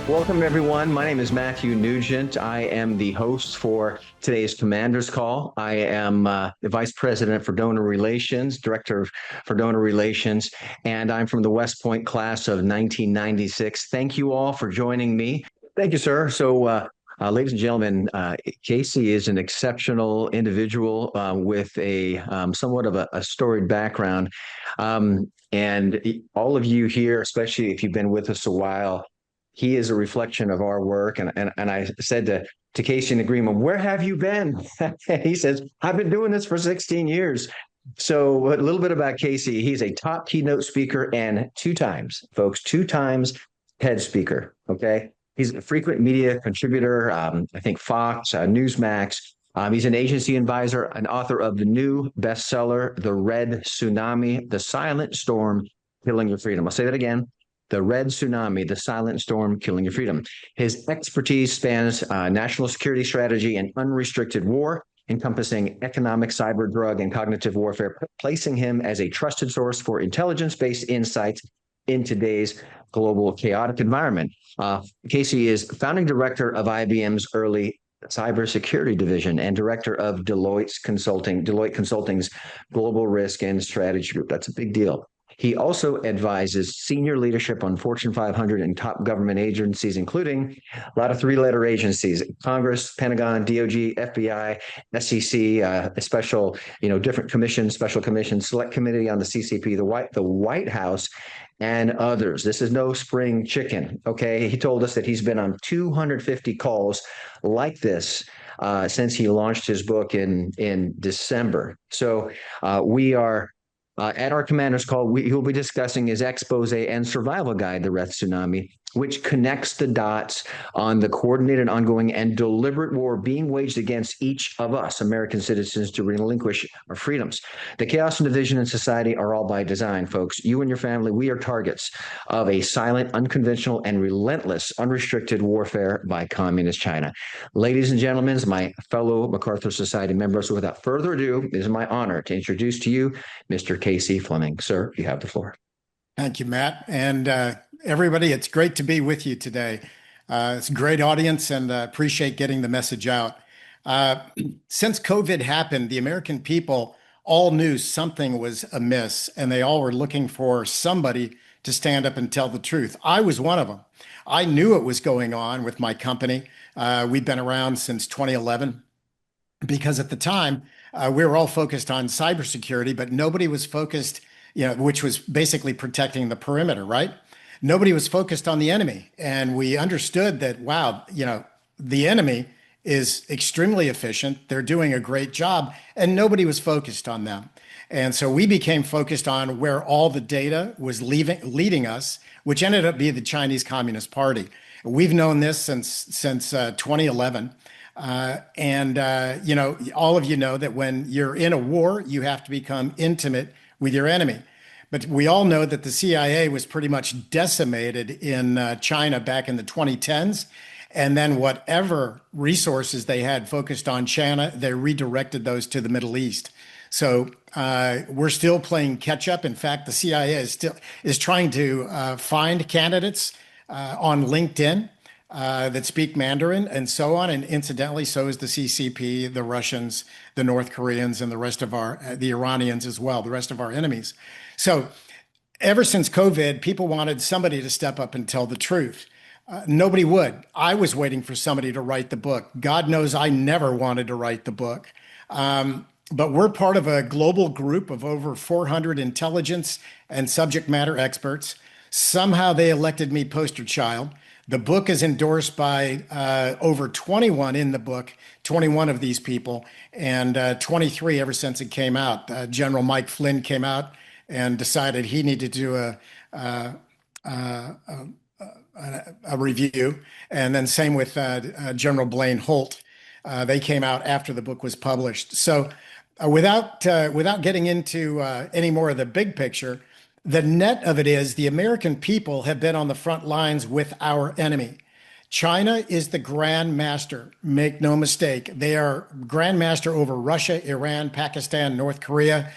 Welcome, everyone. My name is Matthew Nugent. I am the host for today's Commander's Call. I am the Vice President for Donor Relations, Director for Donor Relations, and I'm from the West Point class of 1996. Thank you all for joining me. Thank you, sir. So, ladies and gentlemen, Casey is an exceptional individual with a somewhat of a storied background. And all of you here, especially if you've been with us a while, he is a reflection of our work. And I said to Casey in agreement, where have you been? And he says, I've been doing this for 16 years. So a little bit about Casey. He's a top keynote speaker and two times TED speaker. Okay. He's a frequent media contributor. I think Fox, Newsmax. He's an agency advisor, an author of the new bestseller, The Red Tsunami, The Silent Storm, Killing Your Freedom. I'll say that again. The Red Tsunami, The Silent Storm, Killing Your Freedom. His expertise spans national security strategy and unrestricted war, encompassing economic, cyber, drug, and cognitive warfare, placing him as a trusted source for intelligence-based insights in today's global chaotic environment. Casey is founding director of IBM's early cybersecurity division and director of Deloitte Consulting's Global Risk and Strategy Group. That's a big deal. He also advises senior leadership on Fortune 500 and top government agencies, including a lot of three-letter agencies: Congress, Pentagon, DOJ, FBI, SEC, a special, different commissions, special commissions, select committee on the CCP, the White House, and others. This is no spring chicken. Okay, he told us that he's been on 250 calls like this since he launched his book in December. So we are. At our Commander's Call, he will be discussing his exposé and survival guide, The Red Tsunami, which connects the dots on the coordinated, ongoing, and deliberate war being waged against each of us, American citizens, to relinquish our freedoms. The chaos and division in society are all by design, folks. You and your family, we are targets of a silent, unconventional, and relentless, unrestricted warfare by communist China. Ladies and gentlemen, my fellow MacArthur Society members, without further ado, it is my honor to introduce to you Mr. Casey Fleming. Sir, you have the floor. Thank you, Matt. And everybody, it's great to be with you today. It's a great audience and appreciate getting the message out. Since COVID happened, the American people all knew something was amiss and they all were looking for somebody to stand up and tell the truth. I was one of them. I knew it was going on with my company. We've been around since 2011 because at the time we were all focused on cybersecurity, but nobody was focused, which was basically protecting the perimeter, right? Nobody was focused on the enemy. And we understood that, wow, the enemy is extremely efficient. They're doing a great job and nobody was focused on them. And so we became focused on where all the data was leading us, which ended up being the Chinese Communist Party. We've known this since 2011. All of you know that when you're in a war, you have to become intimate with your enemy. But we all know that the CIA was pretty much decimated in China back in the 2010s. And then whatever resources they had focused on China, they redirected those to the Middle East. So we're still playing catch up. In fact, the CIA is trying to find candidates on LinkedIn that speak Mandarin and so on. And incidentally, so is the CCP, the Russians, the North Koreans, and the rest of the Iranians as well, the rest of our enemies. So ever since COVID, people wanted somebody to step up and tell the truth. Nobody would. I was waiting for somebody to write the book. God knows I never wanted to write the book. But we're part of a global group of over 400 intelligence and subject matter experts. Somehow they elected me poster child. The book is endorsed by over 21 in the book, 21 of these people, and 23 ever since it came out. General Mike Flynn came out and decided he needed to do a review. And then same with General Blaine Holt. They came out after the book was published. So without getting into any more of the big picture, the net of it is the American people have been on the front lines with our enemy. China is the grand master, make no mistake. They are grand master over Russia, Iran, Pakistan, North Korea,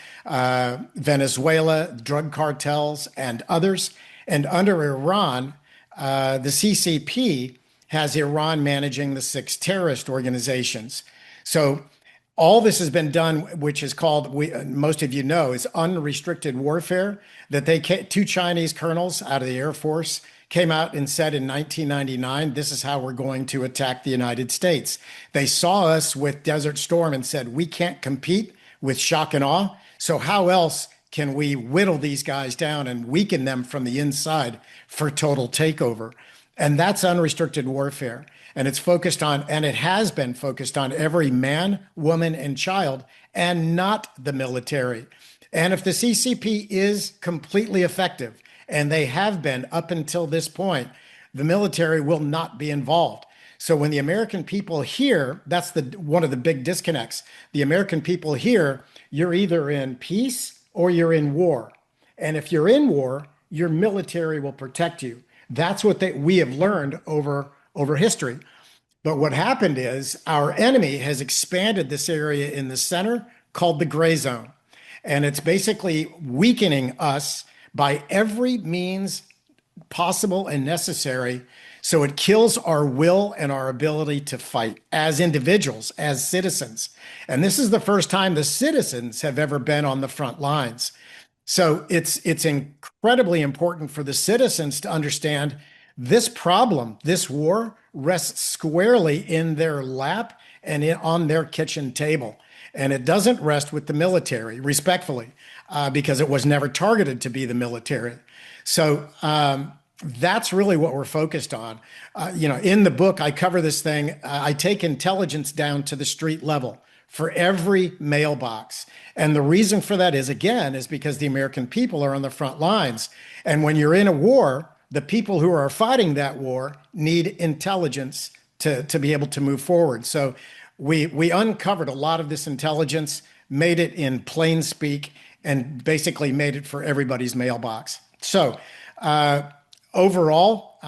Venezuela, drug cartels, and others. And under Iran, the CCP has Iran managing the 6 terrorist organizations. So all this has been done, which is called, most of you know, is unrestricted warfare, that two Chinese colonels out of the Air Force came out and said in 1999, this is how we're going to attack the United States. They saw us with Desert Storm and said, we can't compete with shock and awe. So how else can we whittle these guys down and weaken them from the inside for total takeover? And that's unrestricted warfare. And it's focused on, and it has been focused on every man, woman, and child, and not the military. And if the CCP is completely effective, and they have been up until this point, the military will not be involved. So when the American people hear, that's one of the big disconnects. The American people hear, you're either in peace or you're in war. And if you're in war, your military will protect you. That's what we have learned over history. But what happened is our enemy has expanded this area in the center called the gray zone. And it's basically weakening us by every means possible and necessary. So it kills our will and our ability to fight as individuals, as citizens. And this is the first time the citizens have ever been on the front lines. So it's incredibly important for the citizens to understand this problem, this war, rests squarely in their lap and on their kitchen table. And it doesn't rest with the military, respectfully, because it was never targeted to be the military. So that's really what we're focused on. In the book, I cover this thing. I take intelligence down to the street level for every mailbox. And the reason for that is because the American people are on the front lines. And when you're in a war, the people who are fighting that war need intelligence to be able to move forward. So we uncovered a lot of this intelligence, made it in plain speak, and basically made it for everybody's mailbox. So overall,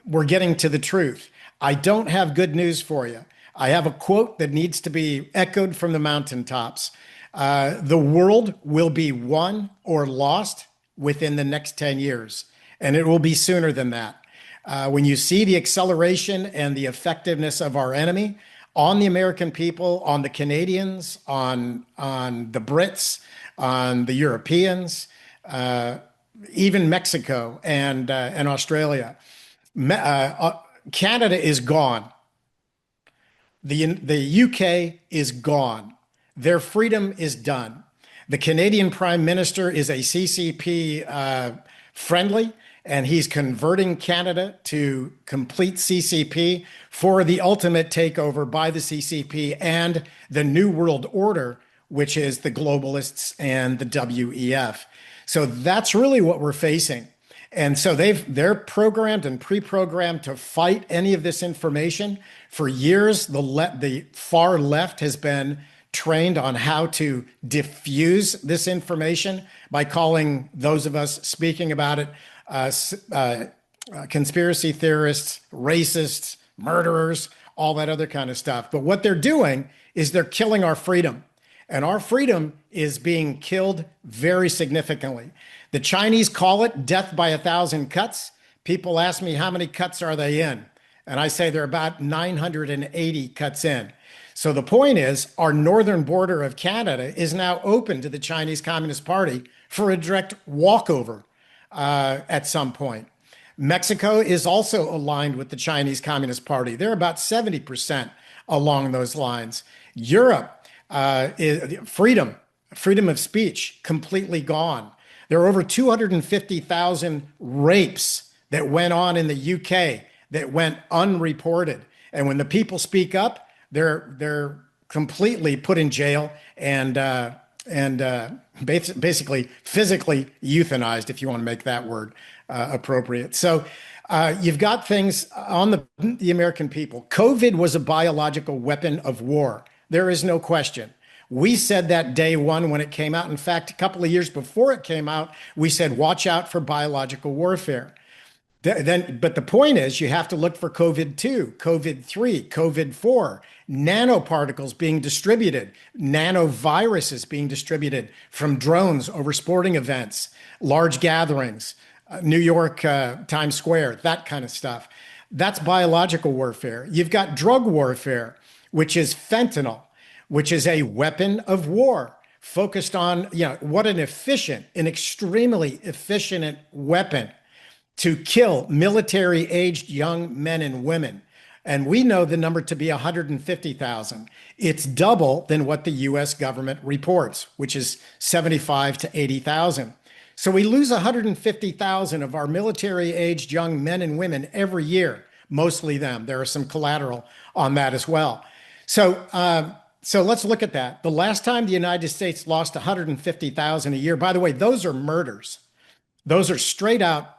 we're getting to the truth. I don't have good news for you. I have a quote that needs to be echoed from the mountaintops. The world will be won or lost within the next 10 years, and it will be sooner than that. When you see the acceleration and the effectiveness of our enemy on the American people, on the Canadians, on the Brits, on the Europeans, even Mexico and Australia, Canada is gone. The UK is gone. Their freedom is done. The Canadian Prime Minister is a CCP friendly, and he's converting Canada to complete CCP for the ultimate takeover by the CCP and the New World Order, which is the globalists and the WEF. So that's really what we're facing. And so they're programmed and pre-programmed to fight any of this information. For years, the far left has been trained on how to diffuse this information by calling those of us speaking about it conspiracy theorists, racists, murderers, all that other kind of stuff. But what they're doing is they're killing our freedom. And our freedom is being killed very significantly. The Chinese call it death by 1,000 cuts. People ask me, how many cuts are they in? And I say they're about 980 cuts in. So the point is, our northern border of Canada is now open to the Chinese Communist Party for a direct walkover at some point. Mexico is also aligned with the Chinese Communist Party. They're about 70% along those lines. Europe, freedom of speech, completely gone. There are over 250,000 rapes that went on in the UK that went unreported. And when the people speak up, they're completely put in jail and basically physically euthanized, if you want to make that word appropriate. So you've got things on the American people. COVID was a biological weapon of war. There is no question. We said that day one when it came out. In fact, a couple of years before it came out, we said, watch out for biological warfare. But the point is, you have to look for COVID-2, COVID-3, COVID-4, nanoparticles being distributed, nanoviruses being distributed from drones over sporting events, large gatherings, New York, Times Square, that kind of stuff. That's biological warfare. You've got drug warfare, which is fentanyl, which is a weapon of war focused on, what an extremely efficient weapon to kill military-aged young men and women. And we know the number to be 150,000. It's double than what the US government reports, which is 75 to 80,000. So we lose 150,000 of our military-aged young men and women every year, mostly them. There are some collateral on that as well. So let's look at that. The last time the United States lost 150,000 a year, by the way, those are murders. Those are straight out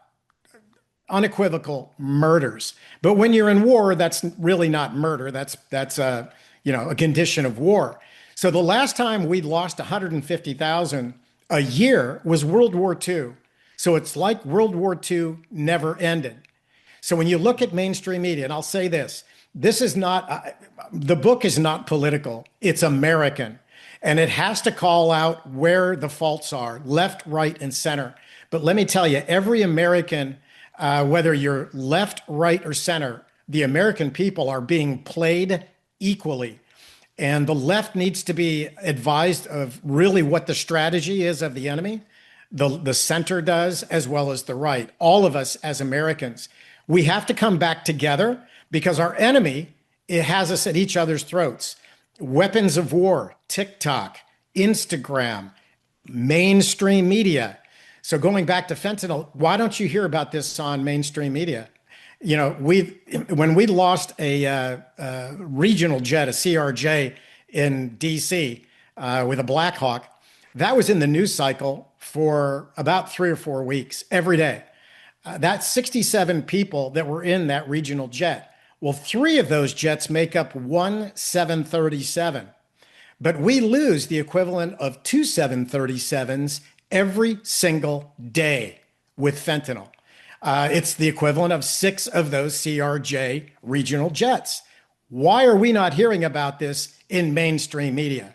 unequivocal murders. But when you're in war, that's really not murder. That's a condition of war. So the last time we lost 150,000 a year was World War II. So it's like World War II never ended. So when you look at mainstream media, and I'll say this is not, the book is not political, it's American. And it has to call out where the faults are, left, right, and center. But let me tell you, every American, whether you're left, right, or center, the American people are being played equally. And the left needs to be advised of really what the strategy is of the enemy. The center does, as well as the right. All of us as Americans, we have to come back together because our enemy, it has us at each other's throats. Weapons of war, TikTok, Instagram, mainstream media. So going back to fentanyl, why don't you hear about this on mainstream media? When we lost a regional jet, a CRJ in DC with a Black Hawk, that was in the news cycle for about 3 or 4 weeks, every day. That's 67 people that were in that regional jet. Well, 3 of those jets make up one 737, but we lose the equivalent of 2 737s every single day with fentanyl. It's the equivalent of 6 of those CRJ regional jets. Why are we not hearing about this in mainstream media?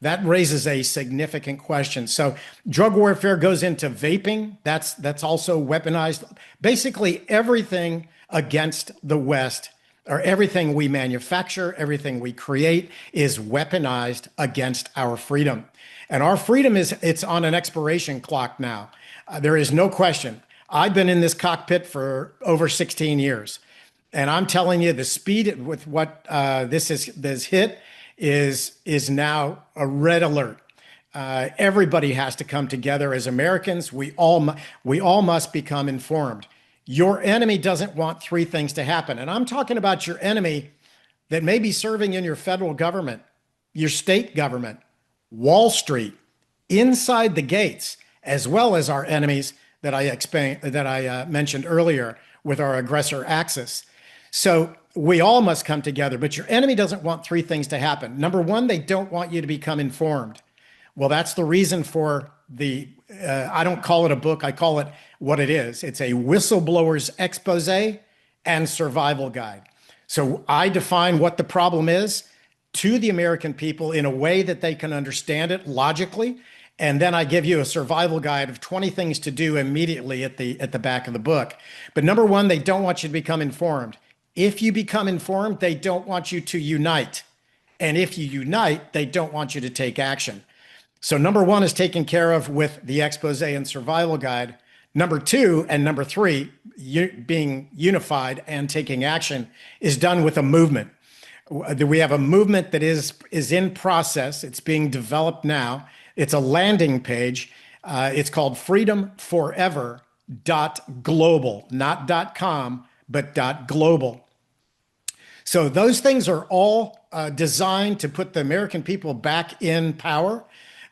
That raises a significant question. So drug warfare goes into vaping. That's also weaponized. Basically everything against the West, or everything we manufacture, everything we create, is weaponized against our freedom. And our freedom it's on an expiration clock now. There is no question. I've been in this cockpit for over 16 years. And I'm telling you, the speed with what this hit is now a red alert. Everybody has to come together as Americans. We all must become informed. Your enemy doesn't want 3 things to happen. And I'm talking about your enemy that may be serving in your federal government, your state government, Wall Street, inside the gates, as well as our enemies that I mentioned earlier with our aggressor axis. So we all must come together, but your enemy doesn't want 3 things to happen. Number 1, they don't want you to become informed. Well, that's the reason for I don't call it a book, I call it what it is. It's a whistleblower's exposé and survival guide. So I define what the problem is to the American people in a way that they can understand it logically. And then I give you a survival guide of 20 things to do immediately at the back of the book. But number 1, they don't want you to become informed. If you become informed, they don't want you to unite. And if you unite, they don't want you to take action. So number 1 is taken care of with the exposé and survival guide. Number 2 and number 3, being unified and taking action, is done with a movement. We have a movement that is in process. It's being developed now. It's a landing page. It's called freedomforever.global, not .com, but .global. So those things are all designed to put the American people back in power.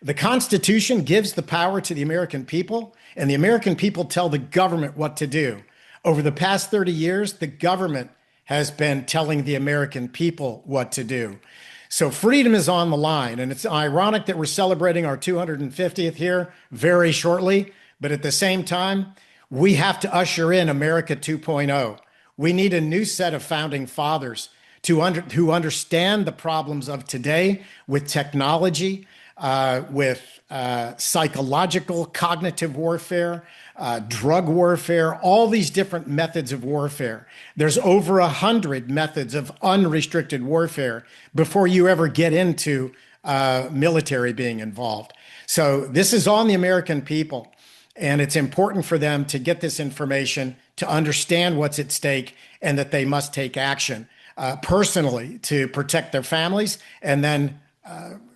The Constitution gives the power to the American people, and the American people tell the government what to do. Over the past 30 years, the government has been telling the American people what to do. So freedom is on the line, and it's ironic that we're celebrating our 250th here very shortly, but at the same time, we have to usher in America 2.0. We need a new set of founding fathers who understand the problems of today with technology, with psychological, cognitive warfare, drug warfare, all these different methods of warfare. There's over 100 methods of unrestricted warfare before you ever get into military being involved. So this is on the American people, and it's important for them to get this information, to understand what's at stake, and that they must take action personally to protect their families, and then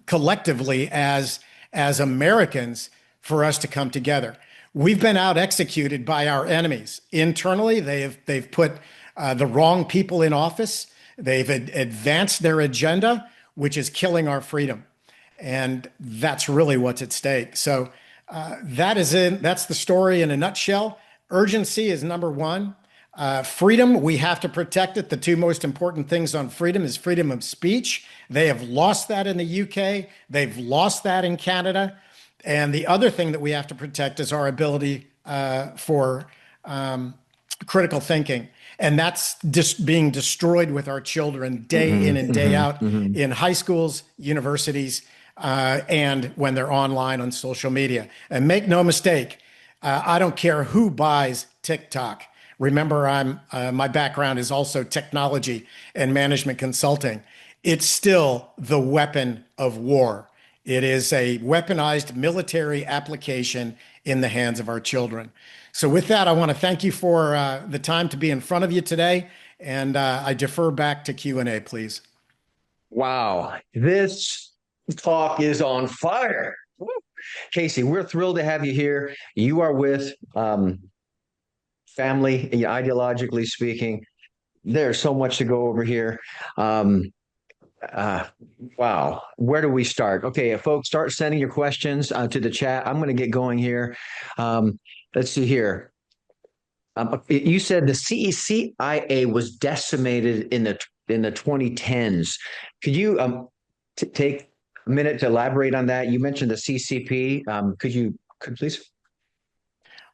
collectively as Americans for us to come together. We've been out executed by our enemies. Internally, they've put the wrong people in office. They've advanced their agenda, which is killing our freedom. And that's really what's at stake. So that's the story in a nutshell. Urgency is number one. Freedom, we have to protect it. The two most important things on freedom is freedom of speech. They have lost that in the UK. They've lost that in Canada. And the other thing that we have to protect is our ability for critical thinking. And that's just being destroyed with our children day in and day out in high schools, universities, and when they're online on social media. And make no mistake, I don't care who buys TikTok. Remember, my background is also technology and management consulting. It's still the weapon of war. It is a weaponized military application in the hands of our children. So with that, I want to thank you for the time to be in front of you today. And I defer back to Q&A, please. Wow, this talk is on fire. Woo. Casey, we're thrilled to have you here. You are with family, ideologically speaking. There's so much to go over here. Wow, where do we start? Okay, folks, start sending your questions to the chat. I'm going to get going here. Let's see here. You said the CIA was decimated in the 2010s. Could you take a minute to elaborate on that? You mentioned the CCP. Could please?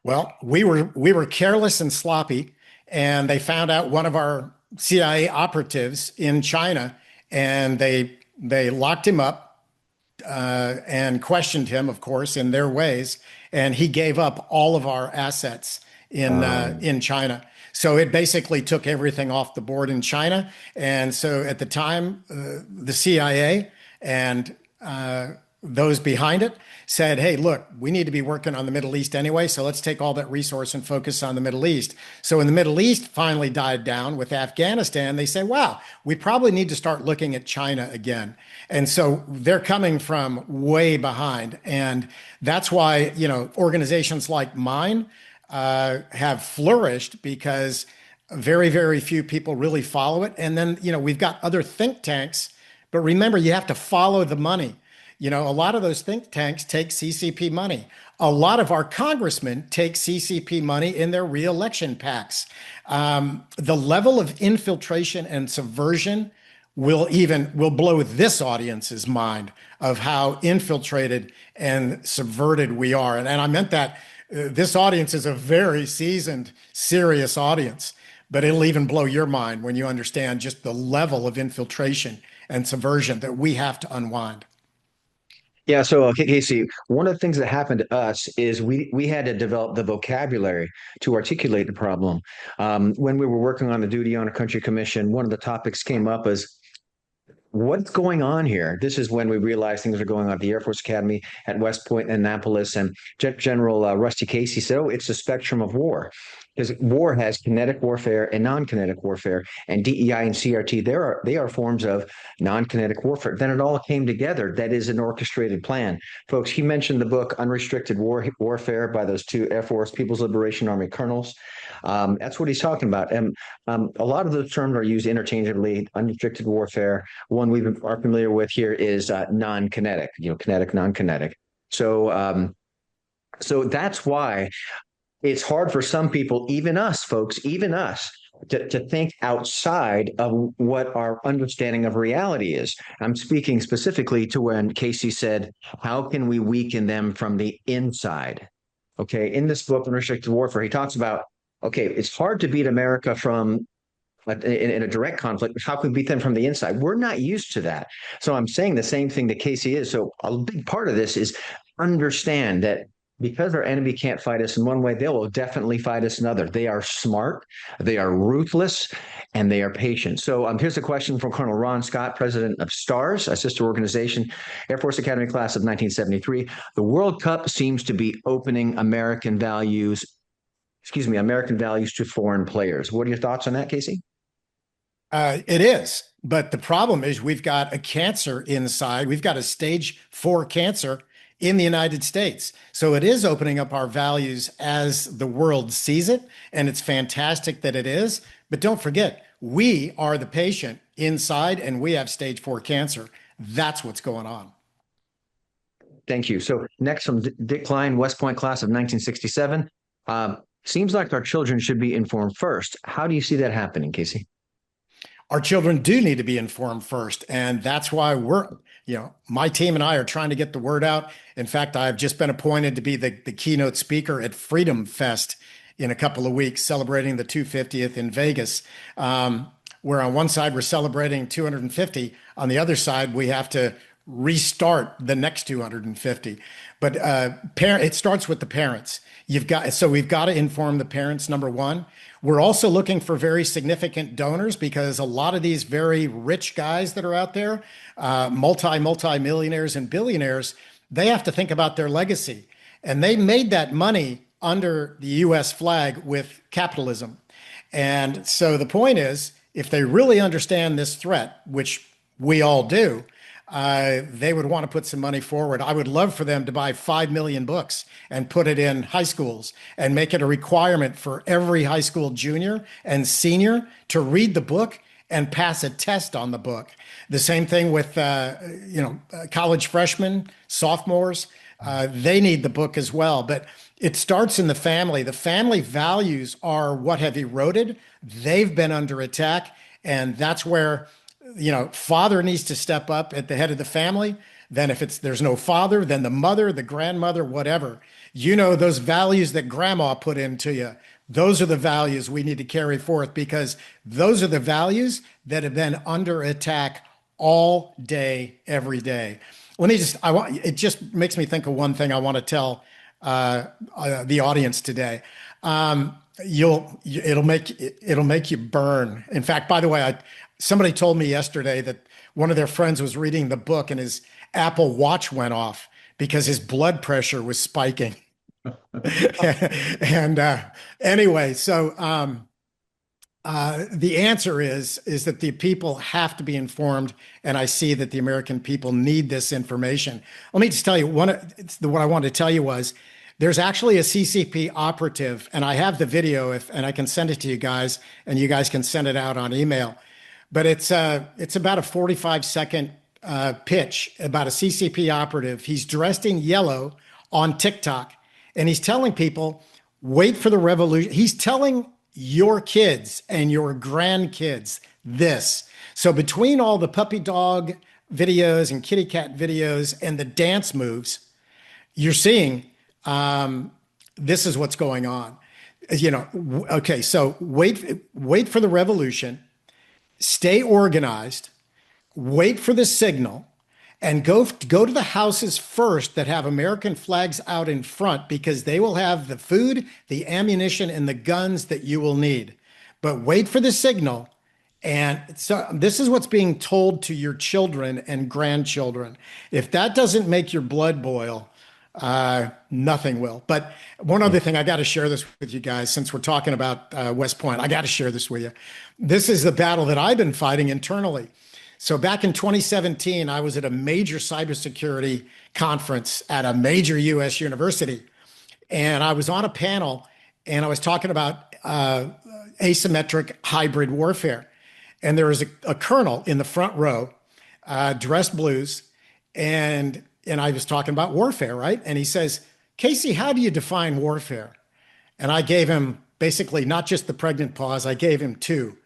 Well, we were careless and sloppy, and they found out one of our CIA operatives in China, and they locked him up and questioned him, of course, in their ways, and he gave up all of our assets in China. So it basically took everything off the board in China. And so at the time, the CIA and those behind it said, hey, look, we need to be working on the Middle East anyway, so let's take all that resource and focus on the Middle East. So when the Middle East finally died down with Afghanistan, they said, wow, we probably need to start looking at China again. And so they're coming from way behind. And that's why, organizations like mine have flourished, because very, very few people really follow it. And then, we've got other think tanks, but remember, you have to follow the money. A lot of those think tanks take CCP money. A lot of our congressmen take CCP money in their reelection PACs. The level of infiltration and subversion will blow this audience's mind of how infiltrated and subverted we are. And I meant that this audience is a very seasoned, serious audience, but it'll even blow your mind when you understand just the level of infiltration and subversion that we have to unwind. Yeah, so Casey, one of the things that happened to us is we had to develop the vocabulary to articulate the problem. When we were working on the Duty on a Country Commission, one of the topics came up as what's going on here? This is when we realized things are going on at the Air Force Academy at West Point and Annapolis. And General Rusty Casey said, oh, it's a spectrum of war. Because war has kinetic warfare and non-kinetic warfare, and DEI and CRT, they are forms of non-kinetic warfare. Then it all came together. That is an orchestrated plan. Folks, he mentioned the book Unrestricted Warfare by those two Air Force People's Liberation Army colonels. That's what he's talking about. And a lot of those terms are used interchangeably. Unrestricted warfare, one we are familiar with here is non-kinetic, kinetic, non-kinetic. So that's why it's hard for some people, even us, folks, even us, to think outside of what our understanding of reality is. I'm speaking specifically to when Casey said, how can we weaken them from the inside? Okay, in this book, Unrestricted Warfare, he talks about, okay, it's hard to beat America from in a direct conflict, how can we beat them from the inside? We're not used to that. So I'm saying the same thing that Casey is. So a big part of this is understand that because our enemy can't fight us in one way, they will definitely fight us another. They are smart, they are ruthless, and they are patient. So here's a question from Colonel Ron Scott, president of STARS, a sister organization, Air Force Academy class of 1973. The World Cup seems to be opening American values to foreign players. What are your thoughts on that, Casey? It is. But the problem is we've got a cancer inside. We've got a stage 4 cancer in the United States. So it is opening up our values as the world sees it. And it's fantastic that it is. But don't forget, we are the patient inside and we have stage 4 cancer. That's what's going on. Thank you. So next from Dick Klein, West Point class of 1967. Seems like our children should be informed first. How do you see that happening, Casey? Our children do need to be informed first. And that's why my team and I are trying to get the word out. In fact, I've just been appointed to be the keynote speaker at Freedom Fest in a couple of weeks, celebrating the 250th in Vegas, where on one side we're celebrating 250. On the other side, we have to restart the next 250. But it starts with the parents. We've got to inform the parents, number one. We're also looking for very significant donors because a lot of these very rich guys that are out there, multi-millionaires and billionaires, they have to think about their legacy. And they made that money under the US flag with capitalism. And so the point is, if they really understand this threat, which we all do, they would want to put some money forward. I would love for them to buy 5 million books and put it in high schools and make it a requirement for every high school junior and senior to read the book and pass a test on the book. The same thing with, college freshmen, sophomores. They need the book as well. But it starts in the family. The family values are what have eroded. They've been under attack. And that's where father needs to step up at the head of the family. Then if there's no father, then the mother, the grandmother, whatever. Those values that grandma put into you, those are the values we need to carry forth because those are the values that have been under attack all day, every day. It just makes me think of one thing I want to tell the audience today. It'll make you burn. In fact, by the way, somebody told me yesterday that one of their friends was reading the book and his Apple Watch went off because his blood pressure was spiking. And anyway, so the answer is that the people have to be informed, and I see that the American people need this information. Let me just tell you, what I wanted to tell you was there's actually a CCP operative, and I have the video and I can send it to you guys, and you guys can send it out on email. But it's about a 45-second pitch about a CCP operative. He's dressed in yellow on TikTok, and he's telling people, wait for the revolution. He's telling your kids and your grandkids this. So between all the puppy dog videos and kitty cat videos and the dance moves, you're seeing this is what's going on. Okay, so wait for the revolution. Stay organized, wait for the signal, and go to the houses first that have American flags out in front because they will have the food, the ammunition, and the guns that you will need. But wait for the signal. And so this is what's being told to your children and grandchildren. If that doesn't make your blood boil, nothing will. But one other thing, I got to share this with you guys since we're talking about West Point. I got to share this with you. This is the battle that I've been fighting internally. So back in 2017, I was at a major cybersecurity conference at a major US university. And I was on a panel and I was talking about asymmetric hybrid warfare. And there was a colonel in the front row, dressed blues, and I was talking about warfare, right? And he says, Casey, how do you define warfare? And I gave him basically not just the pregnant pause, I gave him two.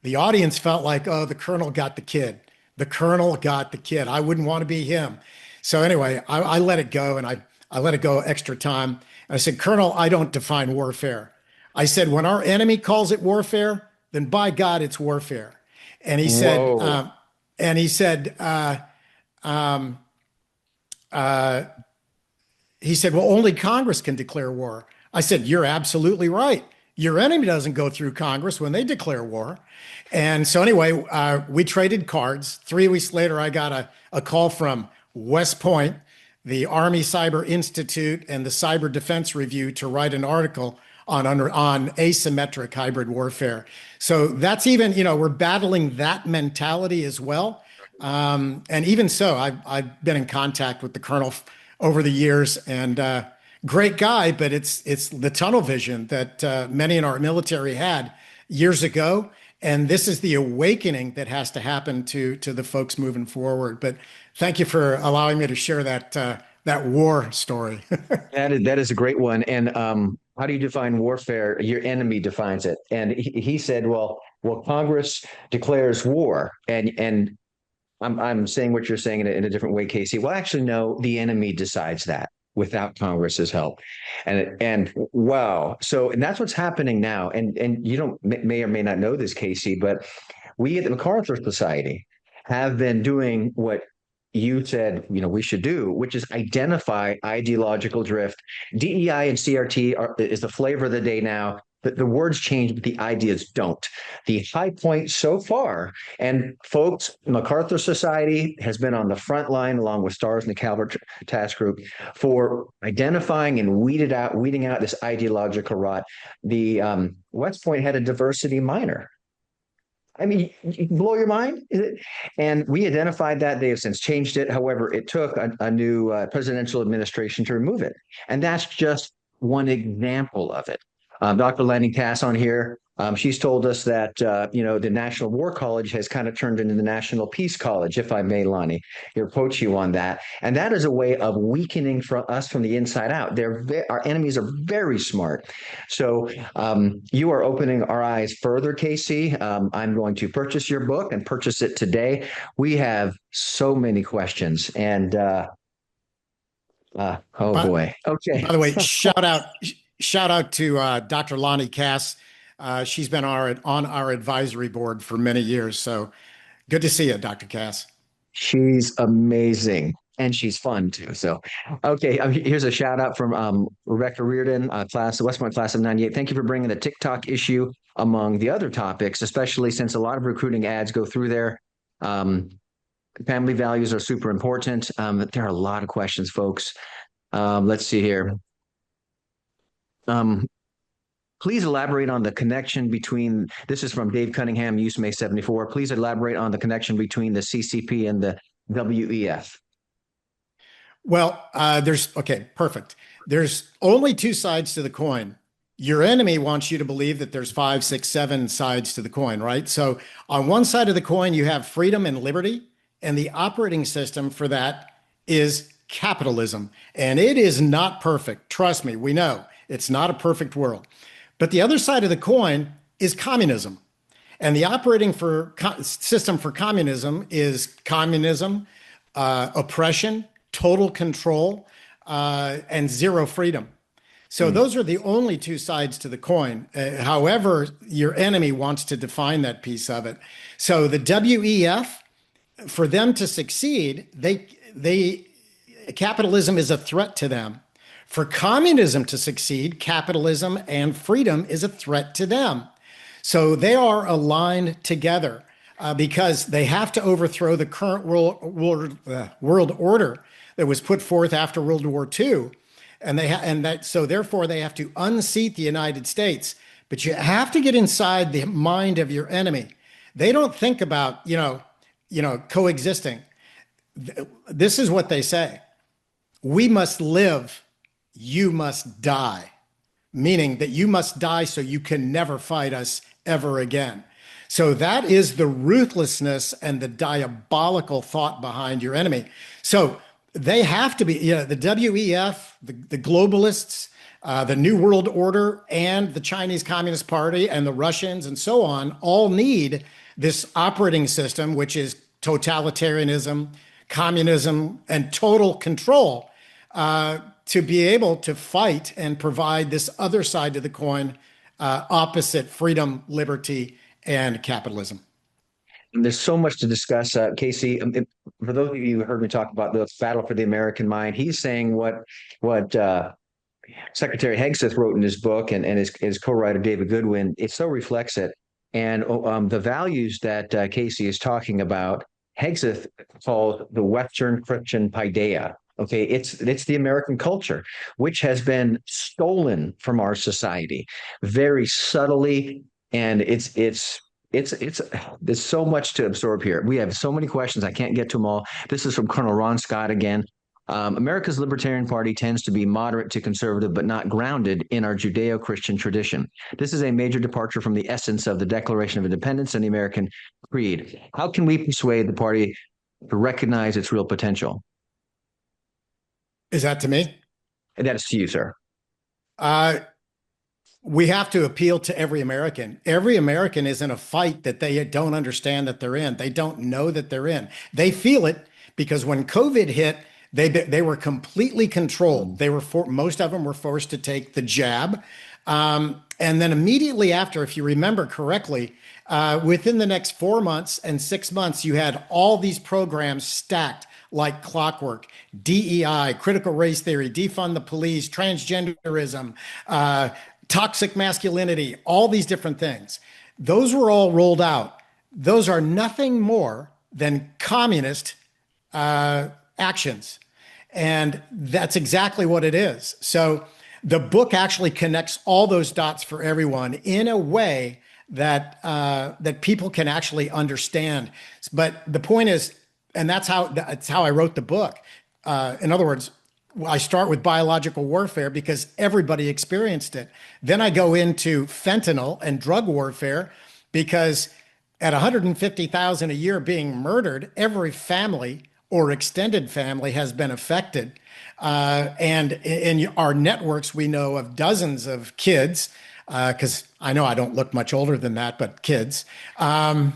The audience felt like, oh, the colonel got the kid. The colonel got the kid. I wouldn't want to be him. So anyway, I let it go, and I let it go extra time. And I said, Colonel, I don't define warfare. I said, when our enemy calls it warfare, then by God, it's warfare. And he said, Whoa. and he said, um, uh, he said, well, only Congress can declare war. I said, you're absolutely right. Your enemy doesn't go through Congress when they declare war. And so anyway, we traded cards. 3 weeks later, I got a call from West Point, the Army Cyber Institute, and the Cyber Defense Review to write an article on asymmetric hybrid warfare. So that's even, we're battling that mentality as well. And even so, I've been in contact with the colonel over the years, and great guy, but it's the tunnel vision that many in our military had years ago. And this is the awakening that has to happen to the folks moving forward. But thank you for allowing me to share that war story. That is a great one. And how do you define warfare? Your enemy defines it. And he said, well, Congress declares war, and I'm saying what you're saying in a different way, Casey. Well, actually, no, the enemy decides that without Congress's help. And wow. And that's what's happening now. And you don't may or may not know this, Casey, but we at the MacArthur Society have been doing what you said, we should do, which is identify ideological drift. DEI and CRT is the flavor of the day now. The words change, but the ideas don't. The high point so far, and folks, MacArthur Society has been on the front line along with STARS and the Calvert Task Group for identifying and weeding out this ideological rot. The West Point had a diversity minor. I mean, you blow your mind. And we identified that. They have since changed it. However, it took a new presidential administration to remove it. And that's just one example of it. Dr. Lanning Cass on here, she's told us that, the National War College has kind of turned into the National Peace College, if I may, Lonnie, quote you on that. And that is a way of weakening us from the inside out. Our enemies are very smart. So you are opening our eyes further, Casey. I'm going to purchase your book and purchase it today. We have so many questions, and boy. Okay. By the way, shout out to Dr. Lonnie Cass. She's been on our advisory board for many years. So good to see you, Dr. Cass. She's amazing. And she's fun too. So, okay, here's a shout out from Rebecca Reardon, West Point class of '98. Thank you for bringing the TikTok issue among the other topics, especially since a lot of recruiting ads go through there. Family values are super important. There are a lot of questions, folks. Let's see here. Please elaborate on the connection between, this is from Dave Cunningham, Use May 74. Please elaborate on the connection between the CCP and the WEF. Well, perfect. There's only two sides to the coin. Your enemy wants you to believe that there's 5, 6, 7 sides to the coin, right? So on one side of the coin, you have freedom and liberty, and the operating system for that is capitalism. And it is not perfect. Trust me, we know it's not a perfect world. But the other side of the coin is communism. And the operating system for communism is communism, oppression, total control, and zero freedom. So those are the only two sides to the coin. However, your enemy wants to define that piece of it. So the WEF, for them to succeed, capitalism is a threat to them. For communism to succeed, capitalism and freedom is a threat to them. So they are aligned together because they have to overthrow the current world order that was put forth after World War II. So therefore they have to unseat the United States. But you have to get inside the mind of your enemy. They don't think about, coexisting. This is what they say. We must live. You must die, meaning that you must die so you can never fight us ever again. So that is the ruthlessness and the diabolical thought behind your enemy. So they have to be, the WEF, the globalists, the New World Order, and the Chinese Communist Party, and the Russians, and so on, all need this operating system, which is totalitarianism, communism, and total control, to be able to fight and provide this other side of the coin, opposite freedom, liberty, and capitalism. And there's so much to discuss, Casey. For those of you who heard me talk about the battle for the American mind, he's saying what Secretary Hegseth wrote in his book, and his co-writer David Goodwin. It so reflects it. And the values that Casey is talking about, Hegseth called the Western Christian paideia. Okay, it's the American culture, which has been stolen from our society very subtly, and there's so much to absorb here. We have so many questions. I can't get to them all. This is from Colonel Ron Scott again. America's Libertarian Party tends to be moderate to conservative, but not grounded in our Judeo-Christian tradition. This is a major departure from the essence of the Declaration of Independence and the American Creed. How can we persuade the party to recognize its real potential? Is that to me? That is to you, sir. We have to appeal to every American. Every American is in a fight that they don't understand that they're in. They don't know that they're in. They feel it because when COVID hit, they were completely controlled. Most of them were forced to take the jab. And then immediately after, if you remember correctly, within the next 4 months and 6 months, you had all these programs stacked like clockwork: DEI, critical race theory, defund the police, transgenderism, toxic masculinity, all these different things. Those were all rolled out. Those are nothing more than communist actions. And that's exactly what it is. So the book actually connects all those dots for everyone in a way that that people can actually understand. But the point is, and that's how I wrote the book. In other words, I start with biological warfare because everybody experienced it. Then I go into fentanyl and drug warfare because at 150,000 a year being murdered, every family or extended family has been affected. And in our networks, we know of dozens of kids, because I know I don't look much older than that, but kids are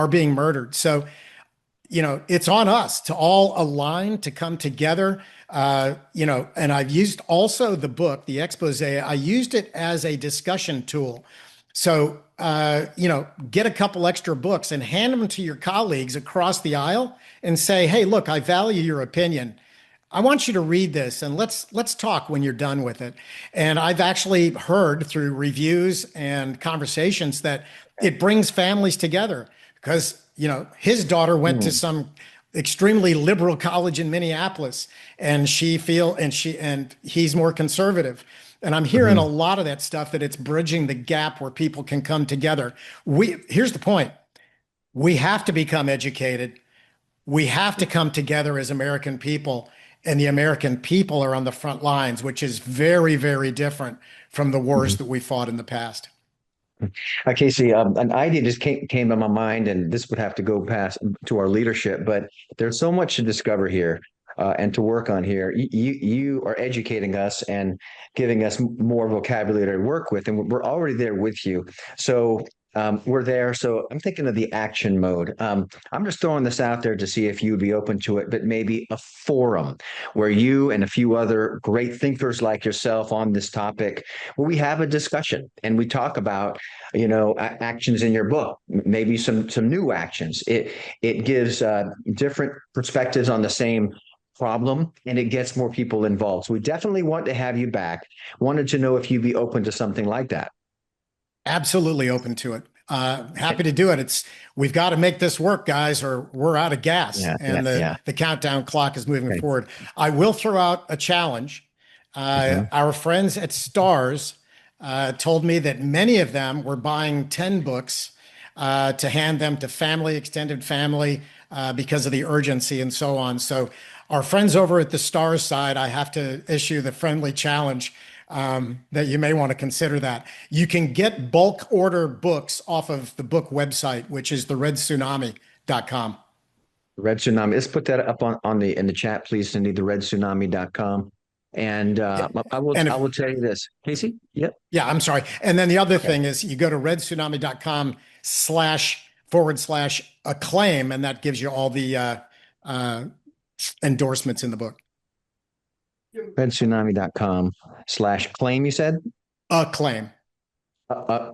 being murdered. So, it's on us to all align, to come together, and I've used also the book, the expose, I used it as a discussion tool. So, get a couple extra books and hand them to your colleagues across the aisle and say, hey, look, I value your opinion. I want you to read this and let's talk when you're done with it. And I've actually heard through reviews and conversations that it brings families together because his daughter went to some extremely liberal college in Minneapolis, and he's more conservative. And I'm hearing a lot of that stuff, that it's bridging the gap where people can come together. Here's the point. We have to become educated. We have to come together as American people, and the American people are on the front lines, which is very, very different from the wars that we fought in the past. Casey, an idea just came to my mind, and this would have to go past to our leadership, but there's so much to discover here and to work on here. You are educating us and giving us more vocabulary to work with, and we're already there with you. So we're there. So I'm thinking of the action mode. I'm just throwing this out there to see if you'd be open to it, but maybe a forum where you and a few other great thinkers like yourself on this topic, where we have a discussion and we talk about, actions in your book, maybe some new actions. It gives different perspectives on the same problem, and it gets more people involved. So we definitely want to have you back. Wanted to know if you'd be open to something like that. Absolutely open to it. Happy to do it. We've got to make this work, guys, or we're out of gas. The countdown clock is moving forward. I will throw out a challenge. Our friends at Stars told me that many of them were buying 10 books to hand them to family, extended family, because of the urgency and so on. So our friends over at the Stars side, I have to issue the friendly challenge that you may want to consider that. You can get bulk order books off of the book website, which is the redtsunami.com. Red Tsunami. Let's put that up in the chat, please, Cindy, the redtsunami.com. And I will tell you this, Casey. Yep. Yeah, I'm sorry. And then the other thing is you go to redtsunami.com//acclaim, and that gives you all the endorsements in the book. redtsunami.com/claim, you said? Acclaim.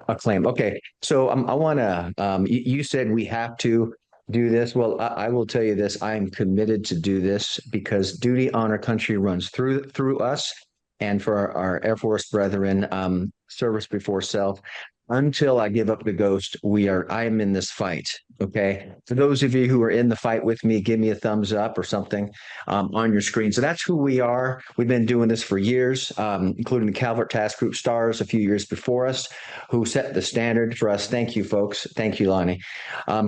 Acclaim. Okay, so I want to. You said we have to do this. Well, I will tell you this. I am committed to do this because duty, honor, country runs through us, and for our Air Force brethren, service before self. Until I give up the ghost, I am in this fight. Okay. For those of you who are in the fight with me, give me a thumbs up or something on your screen. So that's who we are. We've been doing this for years, including the Calvert Task Group stars a few years before us, who set the standard for us. Thank you, folks. Thank you, Lonnie.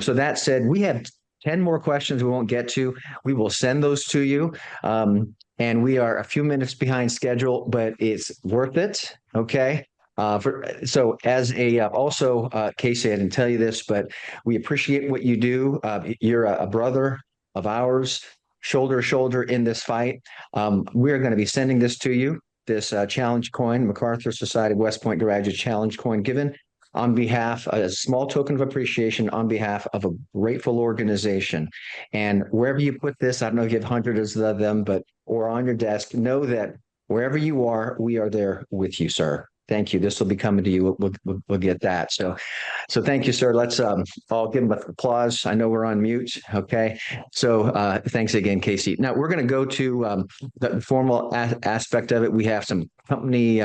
So that said, we have 10 more questions we won't get to. We will send those to you. And we are a few minutes behind schedule, but it's worth it. Okay. So as a also Casey, I didn't tell you this, but we appreciate what you do. You're a brother of ours, shoulder to shoulder in this fight. We're going to be sending this to you, this challenge coin, MacArthur Society West Point Graduate Challenge coin, given on behalf, a small token of appreciation on behalf of a grateful organization. And wherever you put this, I don't know if you have hundreds of them, but or on your desk, know that wherever you are, we are there with you, sir. Thank you. This will be coming to you. We'll get that. So thank you, sir. Let's all give him applause. I know we're on mute. Okay. So thanks again, Casey. Now we're going to go to the formal aspect of it. We have some company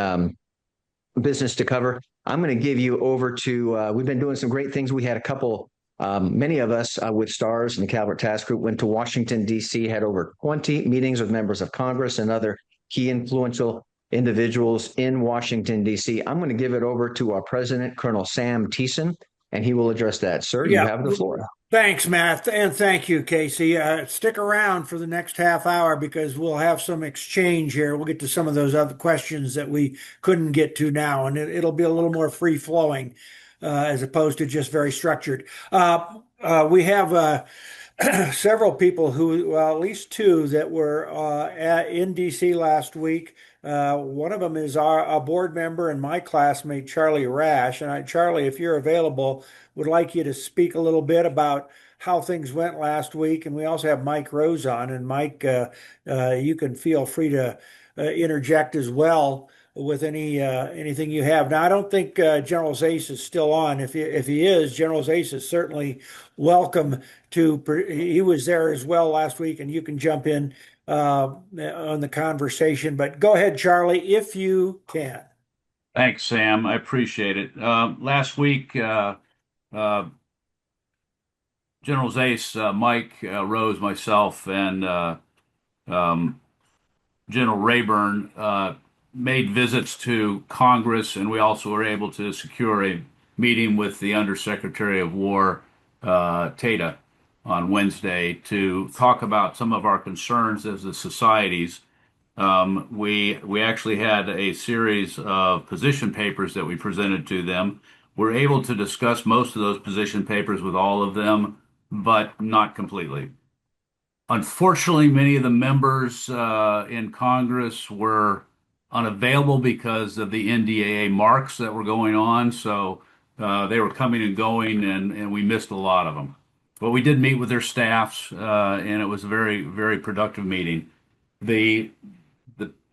business to cover. I'm going to give you over to, we've been doing some great things. We had a couple, many of us with stars in the Calvert Task Group went to Washington, D.C., had over 20 meetings with members of Congress and other key influential individuals in Washington, D.C. I'm going to give it over to our president, Colonel Sam Thiessen, and he will address that. Sir, you have the floor. Thanks, Matt, and thank you, Casey. Stick around for the next half hour because we'll have some exchange here. We'll get to some of those other questions that we couldn't get to now, and it'll be a little more free flowing as opposed to just very structured. We have several people who, well, at least two that were in DC last week. One of them is a board member and my classmate, Charlie Rash. And Charlie, if you're available, would like you to speak a little bit about how things went last week. And we also have Mike Rose on. And Mike, you can feel free to interject as well with anything you have. Now, I don't think General Zase is still on. If he is, General Zase is certainly welcome to. He was there as well last week, and you can jump in on the conversation. But go ahead, Charlie, if you can. Thanks, Sam. I appreciate it. Last week, General Zase, Mike Rose, myself, and General Rayburn made visits to Congress, and we also were able to secure a meeting with the Undersecretary of War, Tata, on Wednesday to talk about some of our concerns as the societies. We actually had a series of position papers that we presented to them. We're able to discuss most of those position papers with all of them, but not completely. Unfortunately, many of the members in Congress were unavailable because of the NDAA marks that were going on. So they were coming and going, and we missed a lot of them. But we did meet with their staffs, and it was a very, very productive meeting. The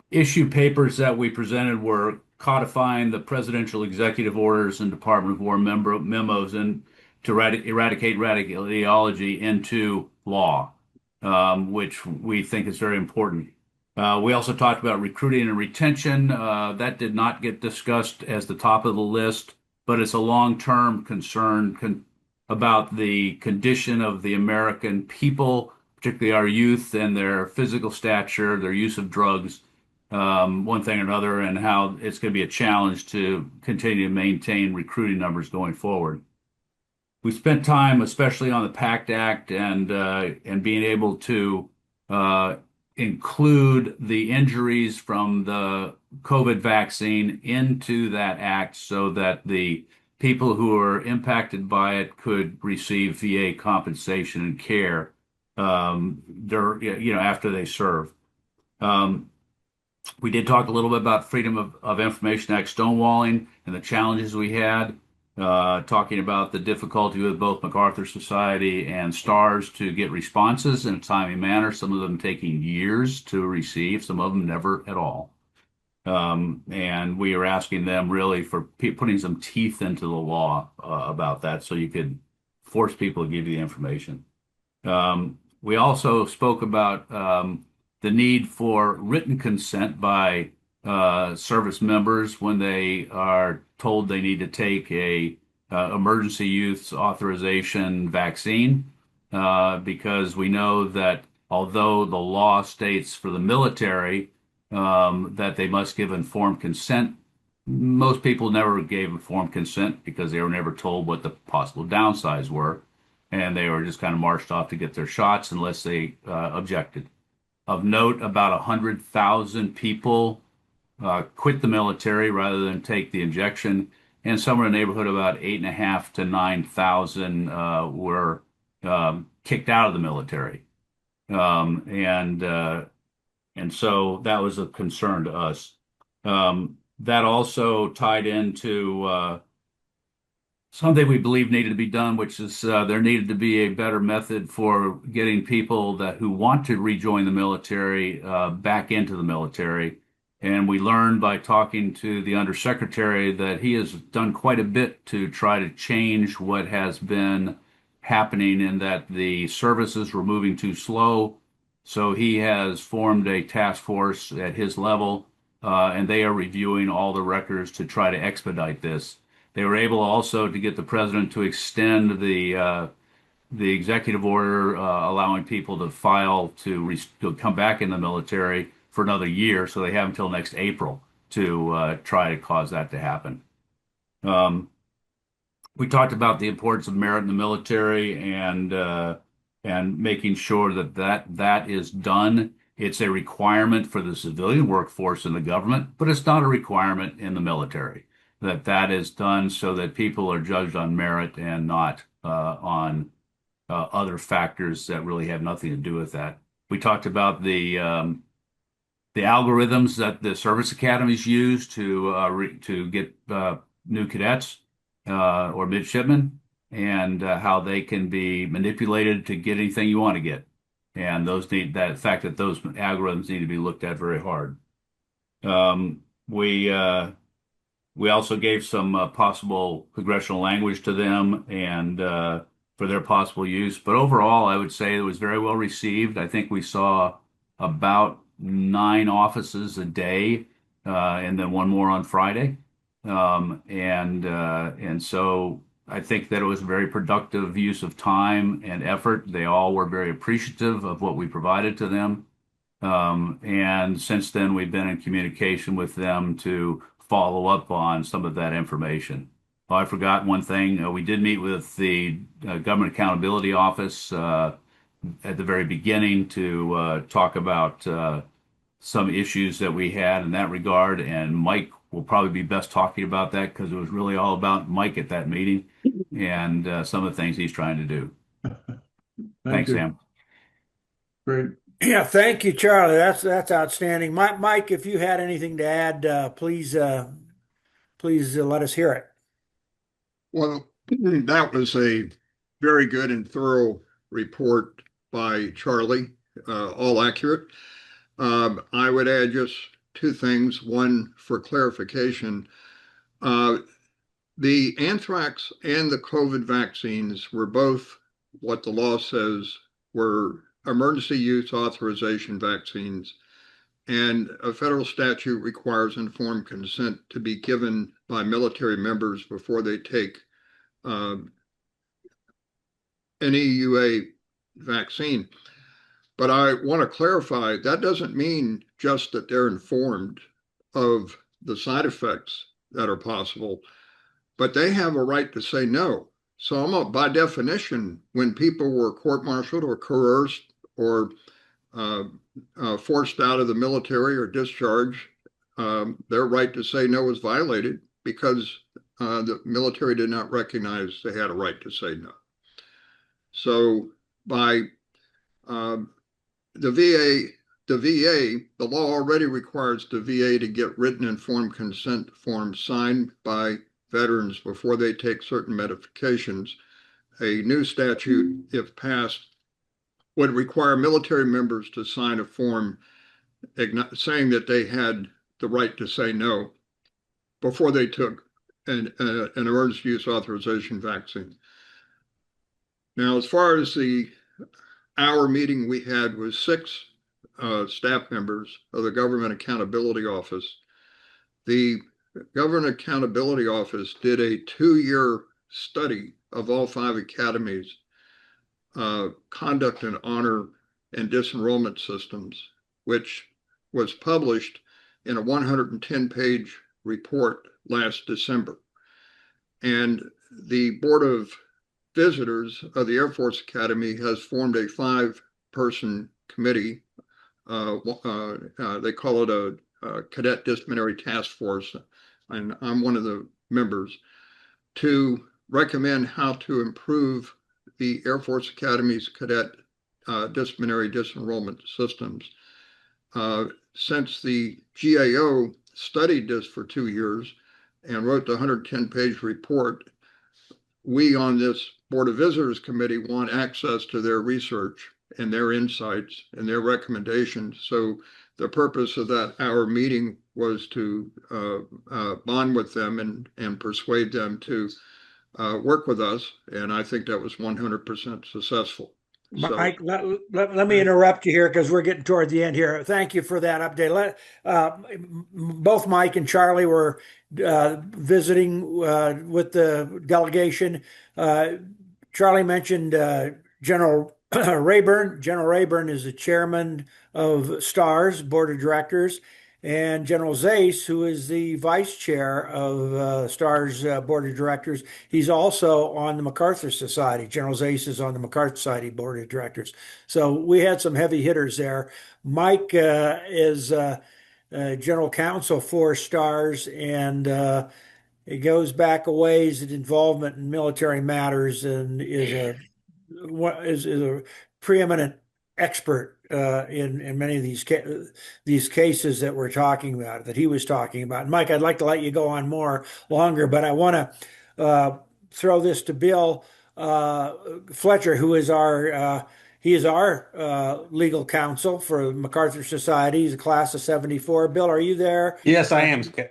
issue papers that we presented were codifying the presidential executive orders and Department of War memos and to eradicate radical ideology into law, which we think is very important. We also talked about recruiting and retention. That did not get discussed as the top of the list, but it's a long-term concern about the condition of the American people, particularly our youth and their physical stature, their use of drugs, one thing or another, and how it's going to be a challenge to continue to maintain recruiting numbers going forward. We spent time, especially on the PACT Act and being able to include the injuries from the COVID vaccine into that act so that the people who are impacted by it could receive VA compensation and care after they serve. We did talk a little bit about Freedom of Information Act stonewalling and the challenges we had, talking about the difficulty with both MacArthur Society and STARS to get responses in a timely manner, some of them taking years to receive, some of them never at all. And we are asking them really for putting some teeth into the law about that so you could force people to give you the information. We also spoke about the need for written consent by service members when they are told they need to take a emergency use authorization vaccine, because we know that although the law states for the military that they must give informed consent, most people never gave informed consent because they were never told what the possible downsides were, and they were just kind of marched off to get their shots unless they objected. Of note, about 100,000 people quit the military rather than take the injection, and somewhere in the neighborhood of about 8.5 to 9,000 were kicked out of the military, um, and uh, and so that was a concern to us. That also tied into something we believe needed to be done, which is there needed to be a better method for getting people who want to rejoin the military back into the military. And we learned by talking to the undersecretary that he has done quite a bit to try to change what has been happening, in that the services were moving too slow. So he has formed a task force at his level, and they are reviewing all the records to try to expedite this. They were able also to get the president to extend the executive order allowing people to file to come back in the military for another year. So they have until next April to try to cause that to happen. Um, we talked about the importance of merit in the military, and making sure that is done. It's a requirement for the civilian workforce in the government, but it's not a requirement in the military. That is done so that people are judged on merit and not on other factors that really have nothing to do with that. We talked about the algorithms that the service academies use to get new cadets or midshipmen, and how they can be manipulated to get anything you want to get. And that fact that those algorithms need to be looked at very hard. Um, we we also gave some possible congressional language to them, and for their possible use. But overall, I would say it was very well received. I think we saw about 9 offices a day, and then one more on Friday. And so I think that it was a very productive use of time and effort. They all were very appreciative of what we provided to them. And since then, we've been in communication with them to follow up on some of that information. Oh, I forgot one thing. We did meet with the Government Accountability Office at the very beginning to talk about some issues that we had in that regard. And Mike will probably be best talking about that, because it was really all about Mike at that meeting and some of the things he's trying to do. Thank Thanks, you. Sam. Great. Yeah, thank you, Charlie. That's outstanding. Mike, if you had anything to add, please let us hear it. Well, that was a very good and thorough report by Charlie, all accurate. I would add just 2 things. One, for clarification, the anthrax and the COVID vaccines were both what the law says were emergency use authorization vaccines, and a federal statute requires informed consent to be given by military members before they take an EUA vaccine. But I want to clarify, that doesn't mean just that they're informed of the side effects that are possible, but they have a right to say no. So by definition, when people were court-martialed or coerced or forced out of the military or discharged, their right to say no was violated because the military did not recognize they had a right to say no. So by the law already requires the VA to get written informed consent forms signed by veterans before they take certain medications. A new statute, if passed, would require military members to sign a form saying that they had the right to say no before they took an emergency use authorization vaccine. Now, as far as our meeting we had with 6 staff members of the Government Accountability Office. The Government Accountability Office did a 2-year study of all 5 academies, conduct and honor and disenrollment systems, which was published in a 110-page report last December. And the Board of Visitors of the Air Force Academy has formed a 5-person committee. They call it a Cadet Disciplinary Task Force, and I'm one of the members, to recommend how to improve the Air Force Academy's cadet disciplinary disenrollment systems. Since the GAO studied this for 2 years and wrote the 110-page report, we on this Board of Visitors Committee want access to their research and their insights and their recommendations. So the purpose of our meeting was to bond with them and persuade them to work with us. And I think that was 100% successful. Mike, let me interrupt you here because we're getting toward the end here. Thank you for that update. Both Mike and Charlie were visiting with the delegation. Charlie mentioned General Rayburn. General Rayburn is the chairman of STARS Board of Directors, and General Zais, who is the vice chair of STARS Board of Directors. He's also on the MacArthur Society. General Zais is on the MacArthur Society Board of Directors. So we had some heavy hitters there. Mike is general counsel for STARS, and it goes back a ways at involvement in military matters, and is a preeminent expert in many of these cases that we're talking about, that he was talking about. And Mike, I'd like to let you go on longer, but I want to throw this to Bill Fletcher, who is our legal counsel for MacArthur Society. He's a class of 74. Bill, are you there? Yes, I am. Can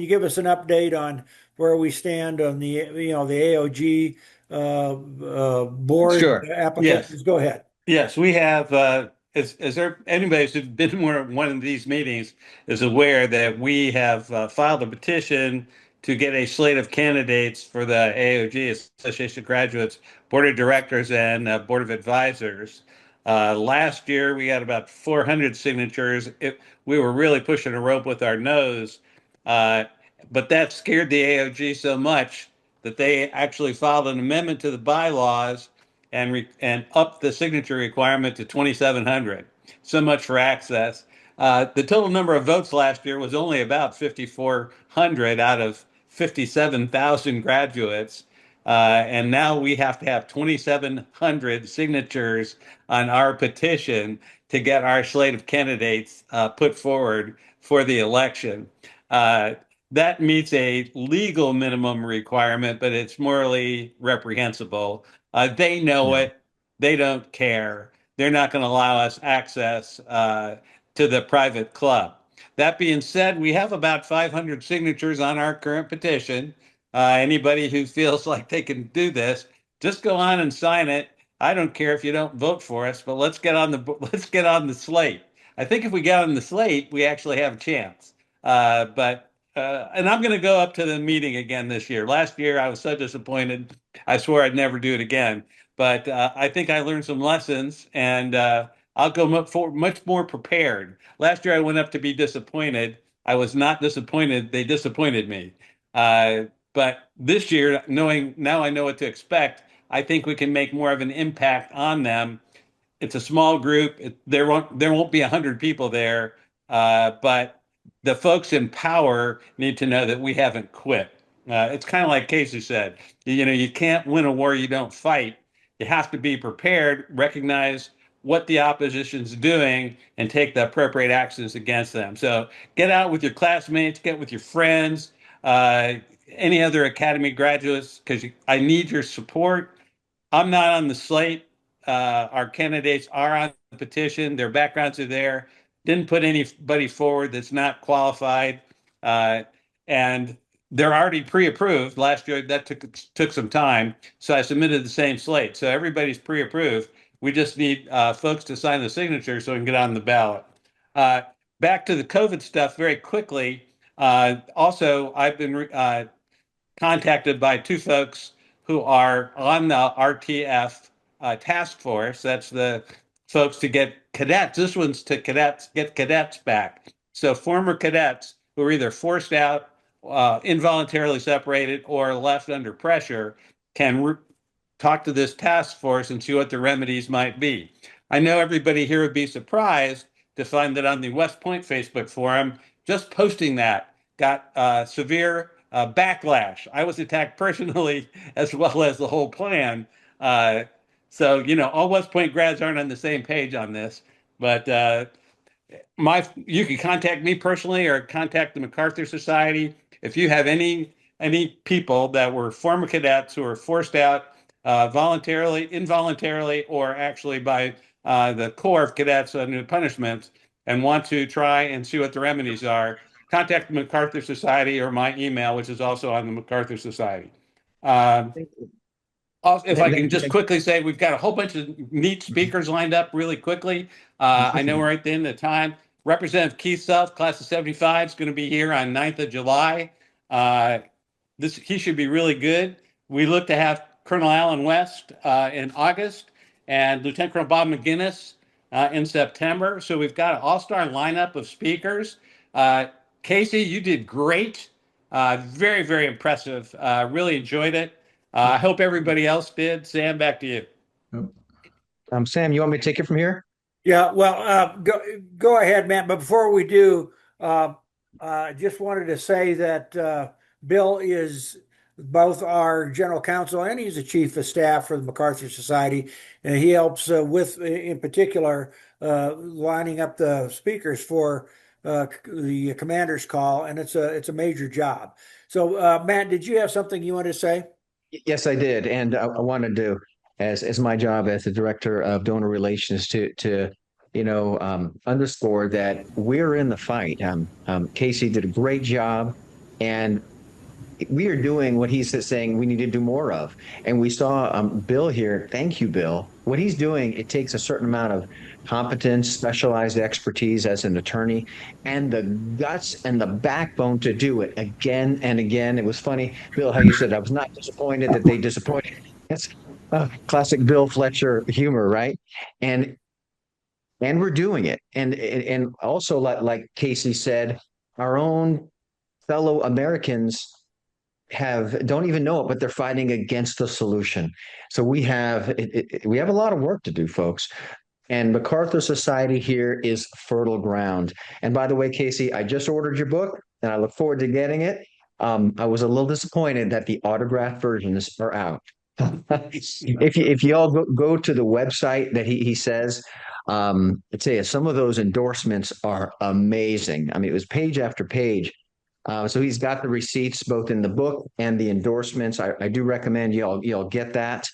you give us an update on where we stand on the AOG board Sure. applications? Yes. Go ahead. Yes, we have. Is there anybody who's been one of these meetings is aware that we have filed a petition to get a slate of candidates for the AOG, Association of Graduates Board of Directors and Board of Advisors. Last year, we had about 400 signatures. We were really pushing a rope with our nose, but that scared the AOG so much that they actually filed an amendment to the bylaws and upped the signature requirement to 2,700. So much for access. The total number of votes last year was only about 5,400 out of 57,000 graduates. And now we have to have 2,700 signatures on our petition to get our slate of candidates put forward for the election. That meets a legal minimum requirement, but it's morally reprehensible. They know it. They don't care. They're not going to allow us access to the private club. That being said, we have about 500 signatures on our current petition. Anybody who feels like they can do this, just go on and sign it. I don't care if you don't vote for us, but let's get on the slate. I think if we get on the slate, we actually have a chance. And I'm going to go up to the meeting again this year. Last year, I was so disappointed. I swore I'd never do it again. But I think I learned some lessons, and I'll go much more prepared. Last year, I went up to be disappointed. I was not disappointed. They disappointed me. But this year, knowing now I know what to expect, I think we can make more of an impact on them. It's a small group. There won't be 100 people there, but the folks in power need to know that we haven't quit. It's kind of like Casey said, you can't win a war you don't fight. You have to be prepared, recognize what the opposition's doing, and take the appropriate actions against them. So get out with your classmates, get with your friends, any other academy graduates, because I need your support. I'm not on the slate. Our candidates are on the petition. Their backgrounds are there. didn't put anybody forward that's not qualified, and they're already pre-approved. Last year that took some time, so I submitted the same slate. So everybody's pre-approved. We just need folks to sign the signature so we can get on the ballot. Back to the COVID stuff very quickly. Also, I've been contacted by two folks who are on the RTF task force. That's the folks to get cadets. This one's to cadets, get cadets back. So former cadets who are either forced out, involuntarily separated, or left under pressure can talk to this task force and see what the remedies might be. I know everybody here would be surprised to find that on the West Point Facebook forum, just posting that got severe backlash. I was attacked personally as well as the whole plan. So, all West Point grads aren't on the same page on this, but you can contact me personally or contact the MacArthur Society. If you have any people that were former cadets who were forced out voluntarily, involuntarily, or actually by the Corps of Cadets under punishments and want to try and see what the remedies are, contact the MacArthur Society or my email, which is also on the MacArthur Society. If I can just quickly say, we've got a whole bunch of neat speakers lined up really quickly. I know we're at the end of the time. Representative Keith Self, class of 75, is going to be here on 9th of July. He should be really good. We look to have Colonel Alan West in August and Lieutenant Colonel Bob McGinnis in September. So we've got an all-star lineup of speakers. Casey, you did great. Very, very impressive. Really enjoyed it. I hope everybody else did. Sam, back to you. Sam, you want me to take it from here? Yeah, well, go ahead, Matt. But before we do, I just wanted to say that Bill is both our general counsel and he's the chief of staff for the MacArthur Society. And he helps with, in particular, lining up the speakers for the commander's call. And it's a major job. So, Matt, did you have something you wanted to say? Yes, I did. And I wanted to, as my job as the director of donor relations, to underscore that we're in the fight. Casey did a great job, and we are doing what he's saying we need to do more of. And we saw Bill here. Thank you, Bill. What he's doing, it takes a certain amount of competence, specialized expertise as an attorney, and the guts and the backbone to do it again and again. It was funny, Bill, how you said, I was not disappointed that they disappointed. That's classic Bill Fletcher humor, right? And we're doing it. And also, like Casey said, our own fellow Americans don't even know it, but they're fighting against the solution. So we have a lot of work to do, folks. And MacArthur Society here is fertile ground. And by the way, Casey, I just ordered your book, and I look forward to getting it. I was a little disappointed that the autographed versions are out. If you all go to the website that he says, I tell you, some of those endorsements are amazing. I mean, it was page after page. So he's got the receipts both in the book and the endorsements. I do recommend you all get that.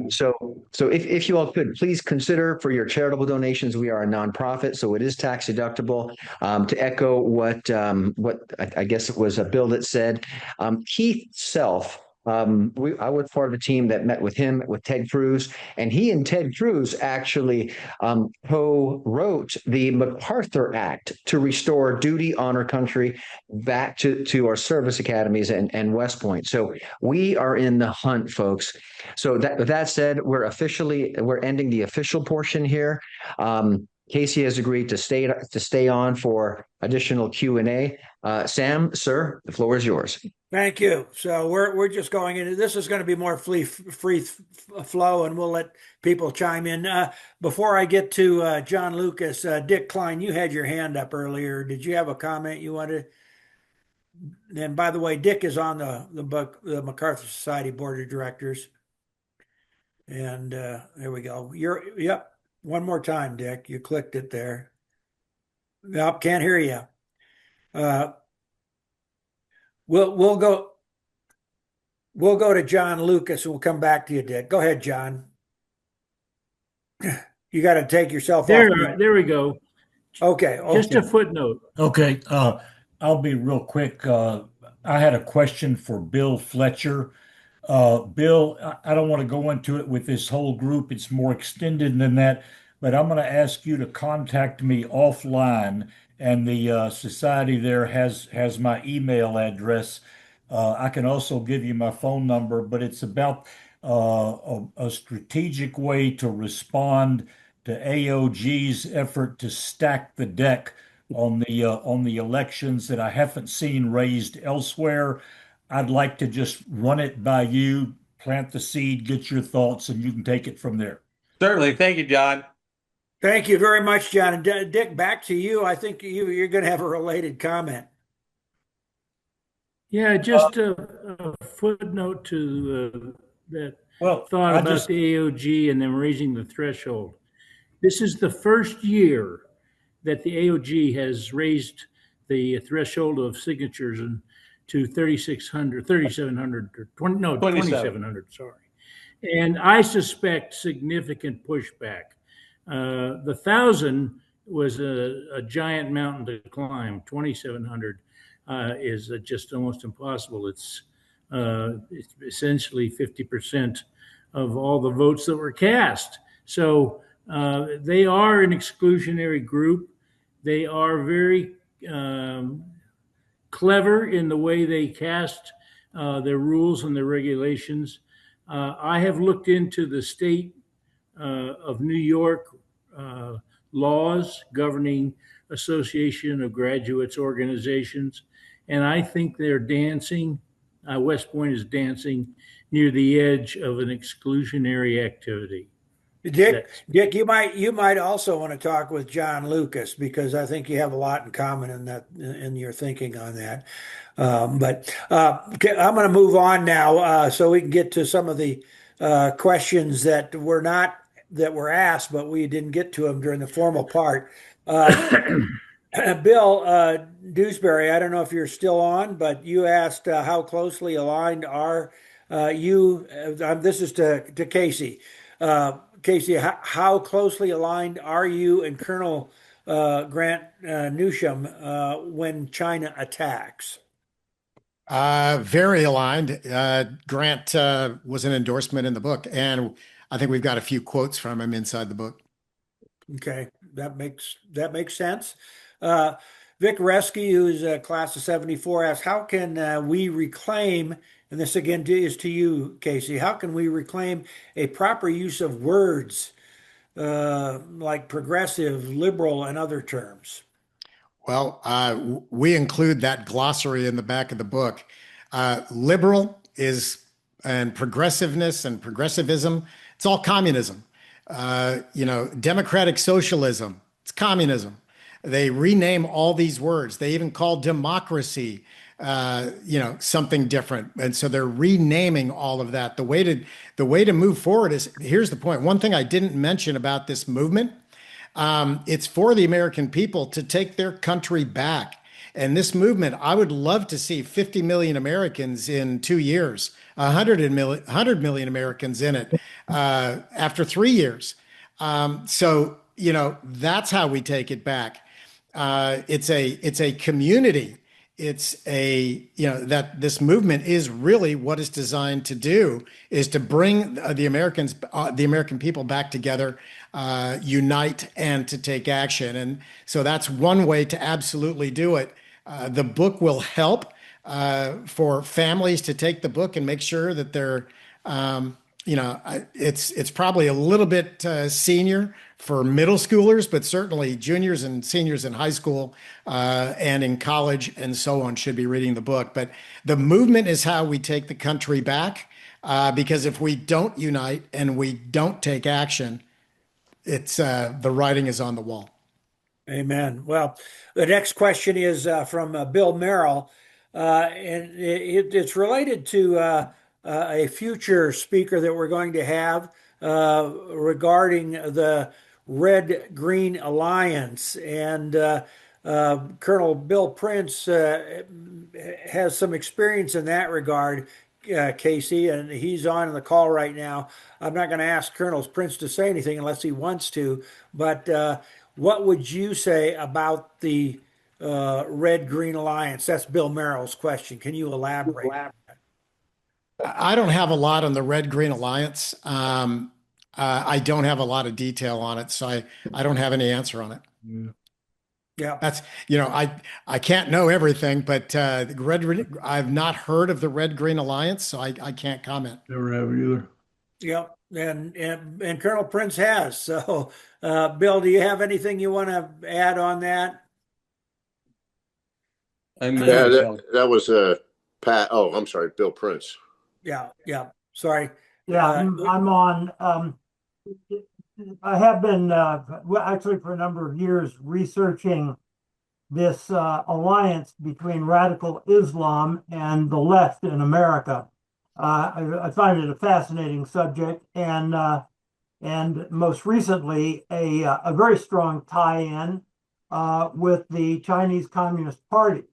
So if you all could please consider for your charitable donations. We are a nonprofit, so it is tax deductible. To echo what I guess it was a Bill that said, Keith Self. I was part of a team that met with him, with Ted Cruz, and he and Ted Cruz actually co-wrote the MacArthur Act to restore duty, honor, country back to our service academies and West Point. So we are in the hunt, folks. So that said, we're ending the official portion here. Casey has agreed to stay on for additional Q&A. Sam, sir, the floor is yours. Thank you. So we're just going into this is going to be more free flow, and we'll let people chime in. Before I get to John Lucas, Dick Klein, you had your hand up earlier. Did you have a comment you wanted? And by the way, Dick is on the MacArthur Society Board of Directors. And there we go. Yep. One more time, Dick. You clicked it there. Yep. Can't hear you. We'll go to John Lucas, and we'll come back to you, Dick. Go ahead, John. You got to take yourself off. There we go. Okay. Just a Okay. footnote. Okay, I'll be real quick. I had a question for Bill Fletcher. Bill, I don't want to go into it with this whole group. It's more extended than that, but I'm going to ask you to contact me offline, and the society there has my email address. I can also give you my phone number, but it's about a strategic way to respond to AOG's effort to stack the deck on the elections that I haven't seen raised elsewhere. I'd like to just run it by you, plant the seed, get your thoughts, and you can take it from there. Certainly. Thank you, John. Thank you very much, John. And Dick, back to you. I think you're going to have a related comment. Yeah, just a footnote to that Well, thought I about just the AOG and them raising the threshold. This is the first year that the AOG has raised the threshold of signatures to 3,600, 3,700, or 20, no, 27. 2,700, sorry. And I suspect significant pushback. The 1,000 was a giant mountain to climb. 2,700 is just almost impossible. It's essentially 50% of all the votes that were cast. So they are an exclusionary group. They are very clever in the way they cast their rules and their regulations. I have looked into the state of New York laws governing Association of Graduates organizations, and I think they're dancing. West Point is dancing near the edge of an exclusionary activity. Dick, you might also want to talk with John Lucas, because I think you have a lot in common in your thinking on that. Okay, I'm going to move on now, so we can get to some of the questions that were asked, but we didn't get to them during the formal part. Bill Dewsbury, I don't know if you're still on, but you asked how closely aligned are you? This is to Casey. Casey, how closely aligned are you and Colonel Grant Newsham when China attacks? Very aligned. Grant was an endorsement in the book, and I think we've got a few quotes from him inside the book. Okay, that makes sense. Vic Reski, who's a class of 74, asks, how can we reclaim, and this again is to you, Casey, how can we reclaim a proper use of words like progressive, liberal, and other terms? Well, we include that glossary in the back of the book. Liberal and progressiveness and progressivism, it's all communism. Democratic socialism, it's communism. They rename all these words. They even call democracy, something different. And so they're renaming all of that. The way to move forward is, here's the point. One thing I didn't mention about this movement, it's for the American people to take their country back. And this movement, I would love to see 50 million Americans in 2 years, 100 million Americans in it after 3 years. That's how we take it back. It's a community. That this movement is really what it's designed to do, is to bring the American people back together, unite, and to take action. And so that's one way to absolutely do it. The book will help for families to take the book and make sure that they're, it's probably a little bit senior for middle schoolers, but certainly juniors and seniors in high school and in college and so on should be reading the book. But the movement is how we take the country back, because if we don't unite and we don't take action, it's the writing is on the wall. Amen. Well, the next question is from Bill Merrill, and it's related to a future speaker that we're going to have regarding the Red-Green Alliance. And Colonel Bill Prince has some experience in that regard, Casey, and he's on the call right now. I'm not going to ask Colonel Prince to say anything unless he wants to, but what would you say about the Red-Green Alliance? That's Bill Merrill's question. Can you elaborate? I don't have a lot on the Red Green Alliance. I don't have a lot of detail on it, so I don't have any answer on it. Yeah. That's, I can't know everything, but I've not heard of the Red Green Alliance, so I can't comment. Never have either. Yep. And Colonel Prince has. So, Bill, do you have anything you want to add on that? I Yeah, mean, that was Pat. Oh, I'm sorry, Bill Prince. Yeah. Yeah. Sorry. Yeah, I'm on. I have been actually for a number of years researching this alliance between radical Islam and the left in America. I find it a fascinating subject, and most recently a very strong tie-in with the Chinese Communist Party.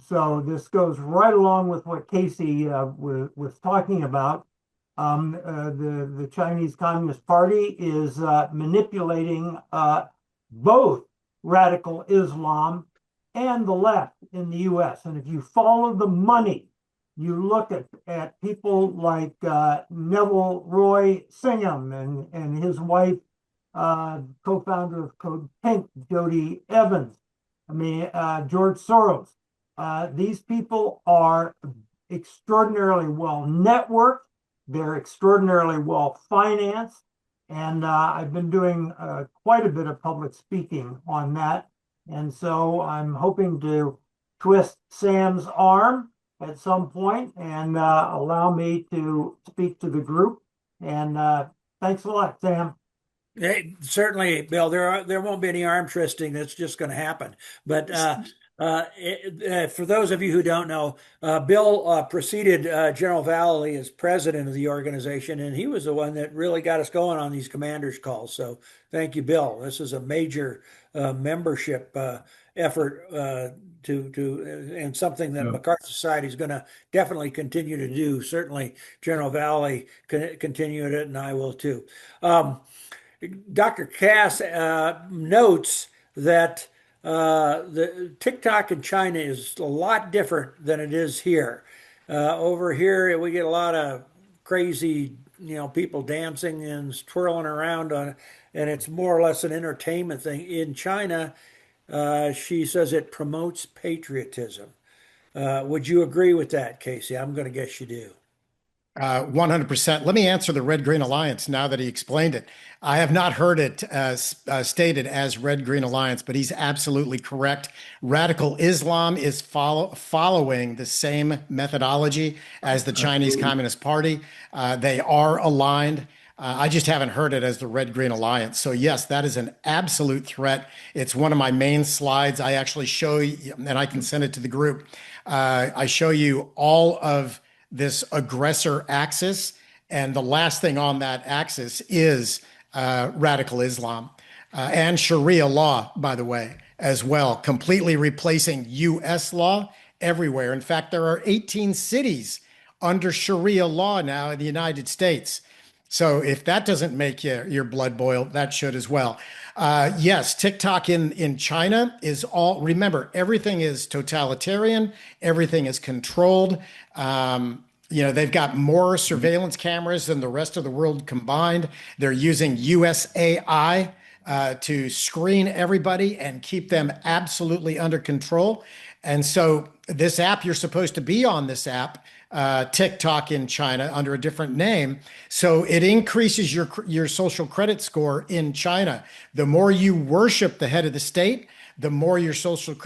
So this goes right along with what Casey was talking about. The Chinese Communist Party is manipulating both radical Islam and the left in the U.S. And if you follow the money, you look at people like Neville Roy Singham and his wife, co-founder of Code Pink, Jody Evans. I mean, George Soros. These people are extraordinarily well networked. They're extraordinarily well financed. And I've been doing quite a bit of public speaking on that. And so I'm hoping to twist Sam's arm at some point and allow me to speak to the group. And thanks a lot, Sam. Hey, certainly, Bill. There won't be any arm twisting. That's just going to happen. But for those of you who don't know, Bill preceded General Valley as president of the organization, and he was the one that really got us going on these commanders calls. So thank you, Bill. This is a major membership effort and something that MacArthur Society is going to definitely continue to do. Certainly, General Valley continued it, and I will too. Dr. Cass notes that the TikTok in China is a lot different than it is here. Over here, we get a lot of crazy, people dancing and twirling around and it's more or less an entertainment thing. In China, she says it promotes patriotism. Would you agree with that, Casey? I'm going to guess you do. 100%. Let me answer the Red Green Alliance now that he explained it. I have not heard it stated as Red Green Alliance, but he's absolutely correct. Radical Islam is following the same methodology as the Chinese Communist Party. They are aligned. I just haven't heard it as the Red Green Alliance. So yes, that is an absolute threat. It's one of my main slides. I actually show you, and I can send it to the group. I show you all of this aggressor axis. And the last thing on that axis is radical Islam and Sharia law, by the way, as well, completely replacing US law everywhere. In fact, there are 18 cities under Sharia law now in the United States. So if that doesn't make your blood boil, that should as well. Yes, TikTok in China is remember, everything is totalitarian. Everything is controlled. They've got more surveillance cameras than the rest of the world combined. They're using USAI to screen everybody and keep them absolutely under control. And so this app, you're supposed to be on this app, TikTok in China under a different name. So it increases your social credit score in China. The more you worship the head of the state, the more your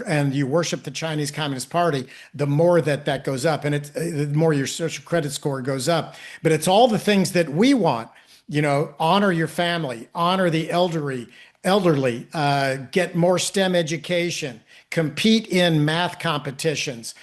and you worship the Chinese Communist Party, the more that goes up, and the more your social credit score goes up. But it's all the things that we want, honor your family, honor the elderly, get more STEM education, compete in math competitions,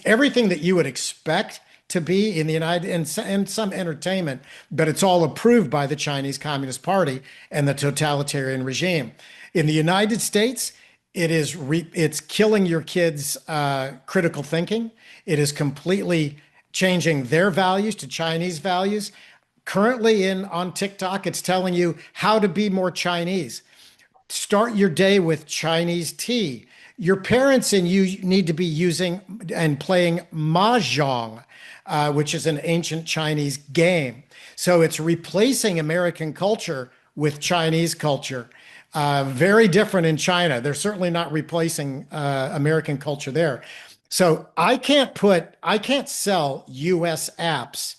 everything that you would expect to be in the and some entertainment, but it's all approved by the Chinese Communist Party and the totalitarian regime. In the United States, it's killing your kids' critical thinking. It is completely changing their values to Chinese values. Currently on TikTok, it's telling you how to be more Chinese. Start your day with Chinese tea. Your parents and you need to be using and playing mahjong, which is an ancient Chinese game. So it's replacing American culture with Chinese culture. Very different in China. They're certainly not replacing American culture there. So I can't sell US apps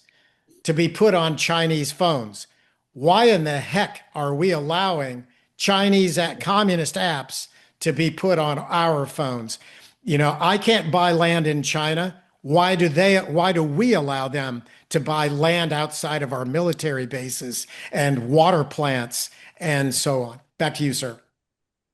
to be put on Chinese phones. Why in the heck are we allowing Chinese communist apps to be put on our phones? You know, I can't buy land in China. Why do we allow them to buy land outside of our military bases and water plants and so on? Back to you, sir.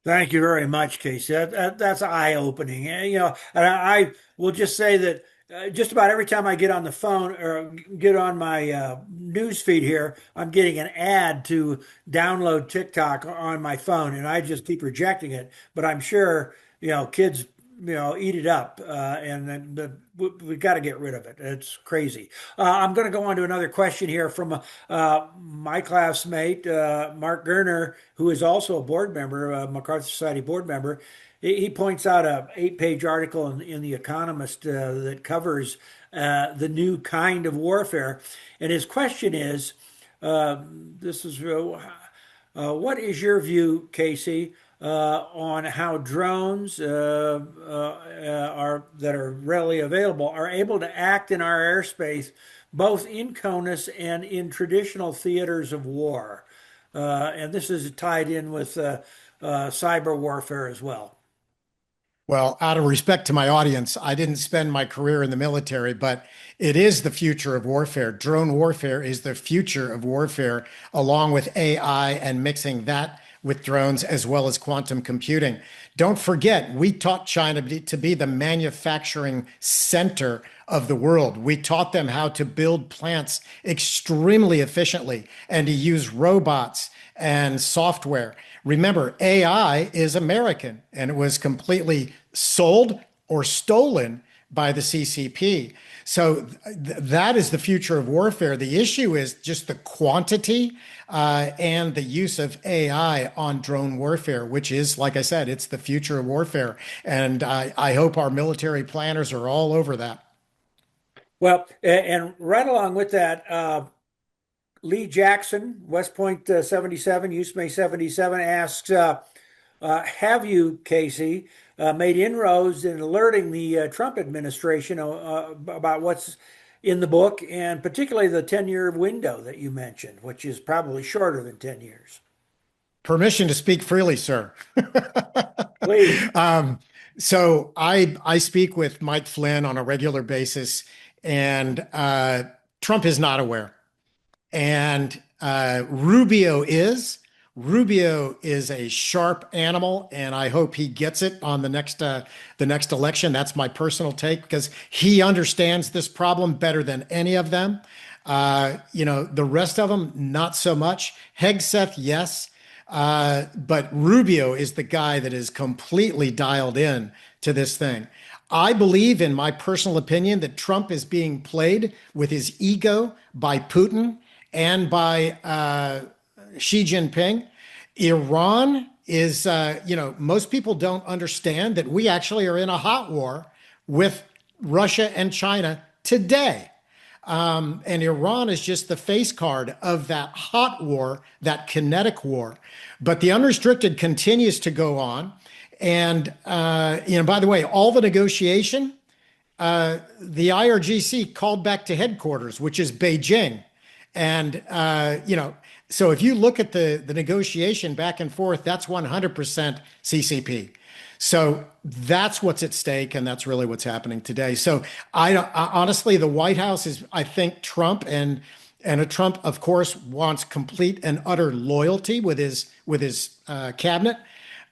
Thank you very much, Casey. That's eye-opening. You know, and I will just say that just about every time I get on the phone or get on my news feed here, I'm getting an ad to download TikTok on my phone, and I just keep rejecting it. But I'm sure, you know, kids, you know, eat it up, and then we've got to get rid of it. It's crazy. I'm going to go on to another question here from my classmate, Mark Gerner, who is also a board member, MacArthur Society board member. He points out a 8-page article in The Economist that covers the new kind of warfare. And his question is, what is your view, Casey, on how drones that are readily available are able to act in our airspace, both in CONUS and in traditional theaters of war? And this is tied in with cyber warfare as well. Well, out of respect to my audience, I didn't spend my career in the military, but it is the future of warfare. Drone warfare is the future of warfare, along with AI and mixing that with drones as well as quantum computing. Don't forget, we taught China to be the manufacturing center of the world. We taught them how to build plants extremely efficiently and to use robots and software. Remember, AI is American, and it was completely sold or stolen by the CCP. So that is the future of warfare. The issue is just the quantity and the use of AI on drone warfare, which is, like I said, it's the future of warfare. And I hope our military planners are all over that. Well, and right along with that, Lee Jackson, West Point 77, USMA 77, asks, have you, Casey, made inroads in alerting the Trump administration about what's in the book, and particularly the 10-year window that you mentioned, which is probably shorter than 10 years? Permission to speak freely, sir. Please. So I speak with Mike Flynn on a regular basis, and Trump is not aware. And Rubio is a sharp animal, and I hope he gets it on the next election. That's my personal take, because he understands this problem better than any of them. You know, the rest of them, not so much. Hegseth, yes. But Rubio is the guy that is completely dialed in to this thing. I believe, in my personal opinion, that Trump is being played with his ego by Putin and by Xi Jinping. Iran is, most people don't understand that we actually are in a hot war with Russia and China today. And Iran is just the face card of that hot war, that kinetic war. But the unrestricted continues to go on. And, by the way, all the negotiation, the IRGC called back to headquarters, which is Beijing. And, so if you look at the negotiation back and forth, that's 100% CCP. So that's what's at stake, and that's really what's happening today. So honestly, the White House is, I think, Trump, and Trump, of course, wants complete and utter loyalty with his cabinet.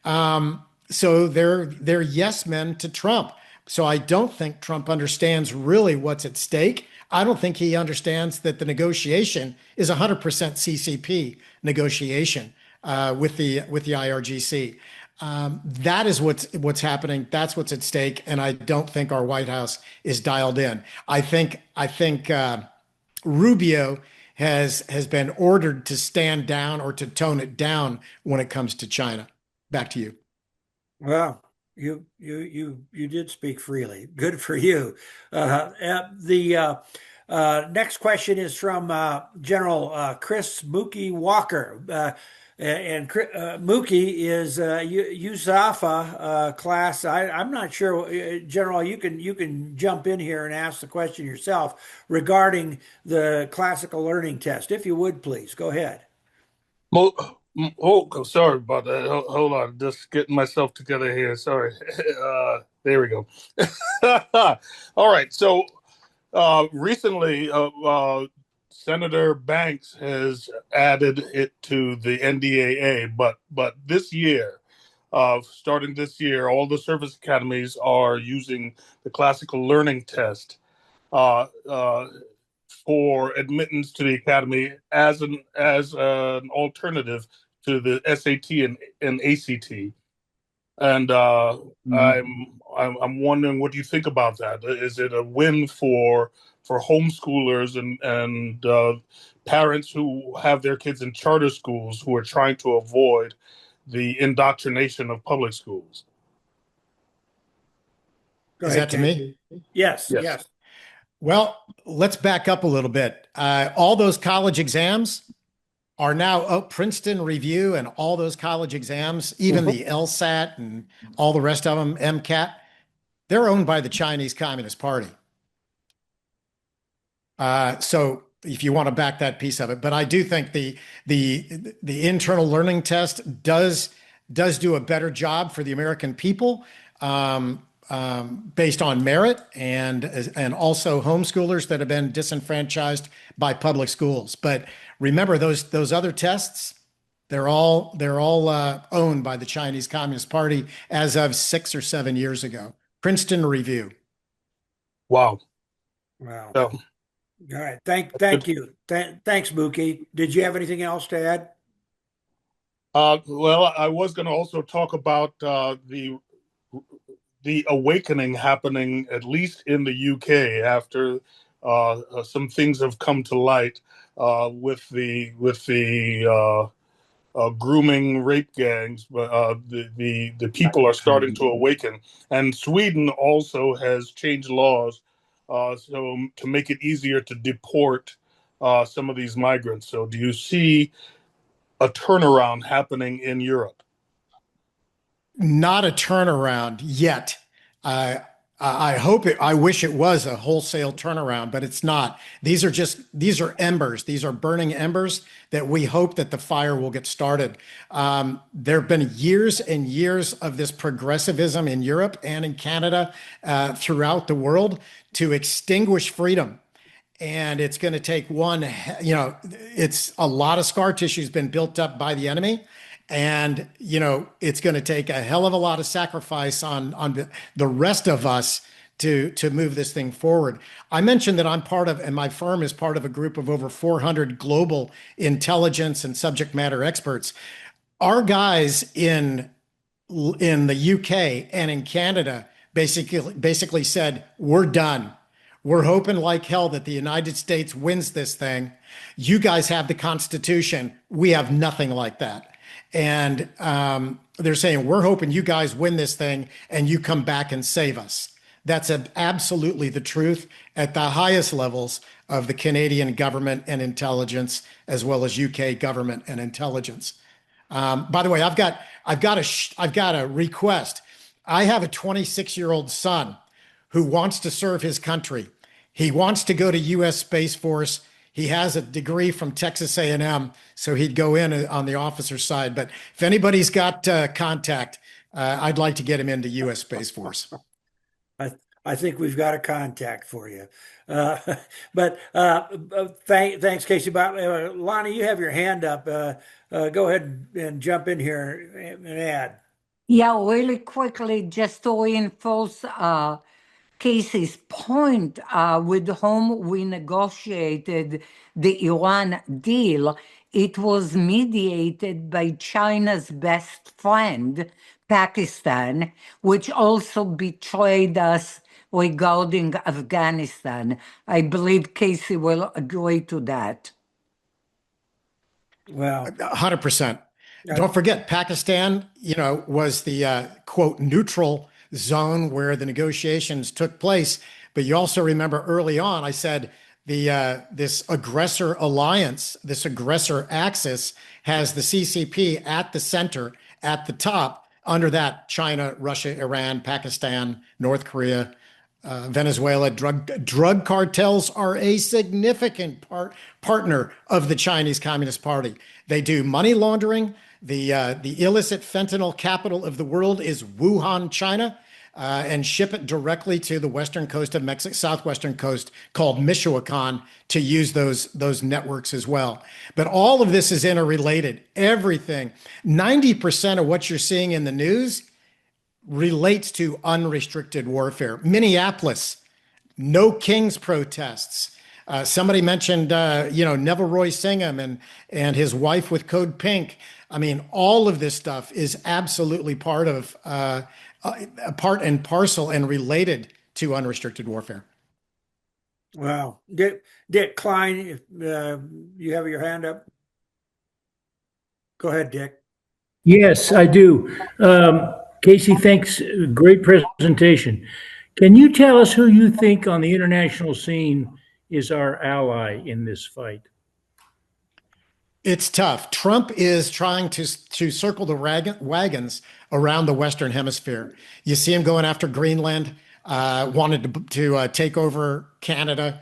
So they're yes men to Trump. So I don't think Trump understands really what's at stake. I don't think he understands that the negotiation is 100% CCP negotiation with the IRGC. That is what's happening. That's what's at stake, and I don't think our White House is dialed in. I think Rubio has been ordered to stand down or to tone it down when it comes to China. Back to you. Well, you did speak freely. Good for you. The next question is from General Chris Mookie Walker. Mookie is USAF class. I'm not sure, General. You can jump in here and ask the question yourself regarding the classical learning test, if you would, please. Go ahead. Oh, sorry about that. Hold on, just getting myself together here. Sorry. There we go. All right. So recently, Senator Banks has added it to the NDAA, but this year, starting this year, all the service academies are using the classical learning test for admittance to the academy as an alternative to the SAT and ACT. And I'm wondering, what do you think about that? Is it a win for homeschoolers and parents who have their kids in charter schools who are trying to avoid the indoctrination of public schools? Go Is ahead, that to me? Yes, yes. Well, let's back up a little bit. All those college exams are now Princeton Review and all those college exams, even the LSAT and all the rest of them, MCAT, they're owned by the Chinese Communist Party. So if you want to back that piece of it, but I do think the internal learning test does do a better job for the American people. Based on merit and also homeschoolers that have been disenfranchised by public schools. But remember, those other tests, they're all owned by the Chinese Communist Party as of 6 or 7 years ago. Princeton Review. Wow. Wow. Oh. All right. Thank you. Thanks, Mookie. Did you have anything else to add? Well, I was going to also talk about the awakening happening, at least in the UK, after some things have come to light with the grooming rape gangs. The people are starting to awaken, and Sweden also has changed laws so to make it easier to deport some of these migrants. So, do you see a turnaround happening in Europe? Not a turnaround yet. I hope it, I wish it was a wholesale turnaround, but it's not. These are embers. These are burning embers that we hope that the fire will get started. There have been years and years of this progressivism in Europe and in Canada, throughout the world to extinguish freedom. And it's going to take it's a lot of scar tissue has been built up by the enemy. And, it's going to take a hell of a lot of sacrifice on the rest of us to move this thing forward. I mentioned that I'm part of, and my firm is part of a group of over 400 global intelligence and subject matter experts. Our guys in the UK and in Canada basically said, we're done. We're hoping like hell that the United States wins this thing. You guys have the Constitution. We have nothing like that. And they're saying, we're hoping you guys win this thing and you come back and save us. That's absolutely the truth at the highest levels of the Canadian government and intelligence, as well as UK government and intelligence. By the way, I've got a request. I have a 26-year-old son who wants to serve his country. He wants to go to U.S. Space Force. He has a degree from Texas A&M, so he'd go in on the officer side. But if anybody's got contact, I'd like to get him into U.S. Space Force. I think we've got a contact for you. Thanks, Casey. Lonnie, you have your hand up. Go ahead and jump in here and add. Yeah, really quickly, just to reinforce Casey's point, with whom we negotiated the Iran deal, it was mediated by China's best friend, Pakistan, which also betrayed us regarding Afghanistan. I believe Casey will agree to that. Well, 100%. Don't forget, Pakistan, was the quote neutral zone where the negotiations took place. But you also remember early on, I said this aggressor alliance, this aggressor axis, has the CCP at the center, at the top. Under that, China, Russia, Iran, Pakistan, North Korea, Venezuela. Drug cartels are a significant partner of the Chinese Communist Party. They do money laundering. The illicit fentanyl capital of the world is Wuhan, China, and ship it directly to the western coast of Mexico, southwestern coast, called Michoacan, to use those networks as well. But all of this is interrelated. Everything, 90% of what you're seeing in the news relates to unrestricted warfare. Minneapolis, no Kings protests. Somebody mentioned, Neville Roy Singham and his wife with Code Pink. I mean, all of this stuff is absolutely part and parcel and related to unrestricted warfare. Wow. Dick Klein, you have your hand up? Go ahead, Dick. Yes, I do. Casey, thanks. Great presentation. Can you tell us who you think on the international scene is our ally in this fight? It's tough. Trump is trying to circle the wagons around the Western Hemisphere. You see him going after Greenland, wanted to take over Canada,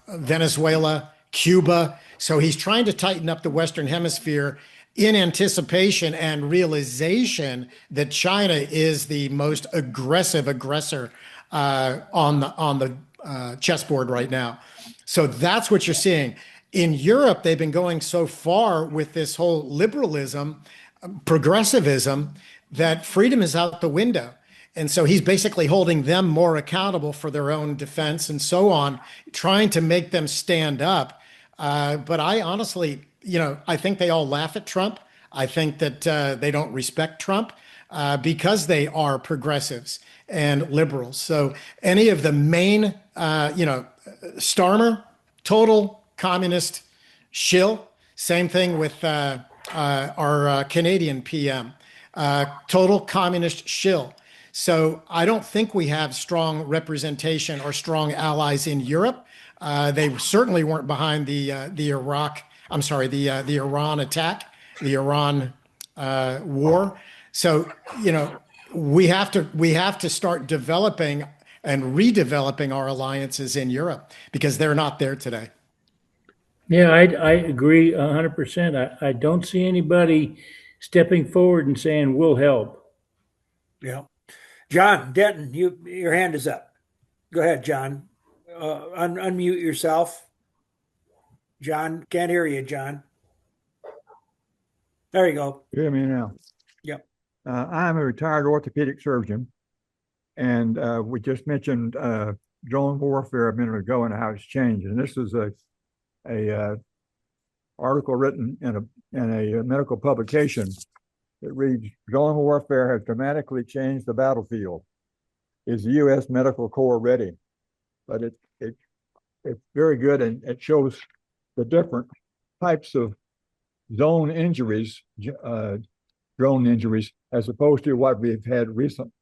Venezuela, Cuba. So he's trying to tighten up the Western Hemisphere in anticipation and realization that China is the most aggressive aggressor on the chessboard right now. So that's what you're seeing. In Europe, they've been going so far with this whole liberalism, progressivism, that freedom is out the window. And so he's basically holding them more accountable for their own defense and so on, trying to make them stand up. But I honestly, I think they all laugh at Trump. I think that they don't respect Trump because they are progressives and liberals. So any of the main, Starmer, total communist shill. Same thing with our Canadian PM, total communist shill. So I don't think we have strong representation or strong allies in Europe. They certainly weren't behind the Iran attack, the Iran war. So we have to start developing and redeveloping our alliances in Europe because they're not there today. Yeah, I agree 100%. I don't see anybody stepping forward and saying, we'll help. Yeah. John Denton, your hand is up. Go ahead, John. Unmute yourself. John, can't hear you, John. There you go. You hear me now? Yep. I'm a retired orthopedic surgeon, and we just mentioned drone warfare a minute ago and how it's changed. And this is a article written in a medical publication. It reads, "Drone warfare has dramatically changed the battlefield. Is the U.S. Medical Corps ready?" But it's very good, and it shows the different types of drone injuries, as opposed to what we've had recent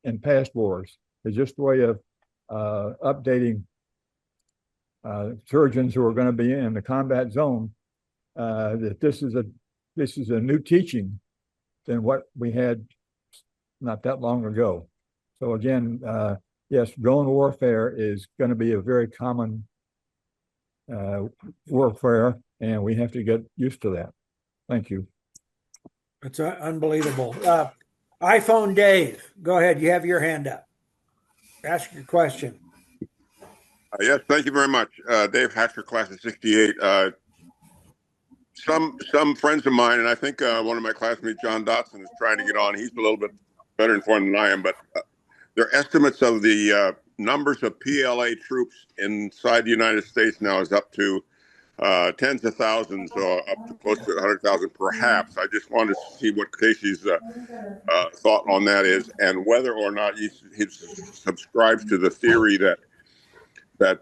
in past wars. It's just a way of updating surgeons who are going to be in the combat zone that this is a new teaching than what we had not that long ago. So again, yes, drone warfare is going to be a very common warfare, and we have to get used to that. Thank you. It's unbelievable. iPhone Dave, go ahead. You have your hand up. Ask your question. Yes, thank you very much. Dave Hatcher, class of 68. Some friends of mine, and I think one of my classmates, John Dotson, is trying to get on. He's a little bit better informed than I am, but their estimates of the numbers of PLA troops inside the United States now is up to tens of thousands, up to close to 100,000 perhaps. I just wanted to see what Casey's thought on that is, and whether or not he subscribes to the theory that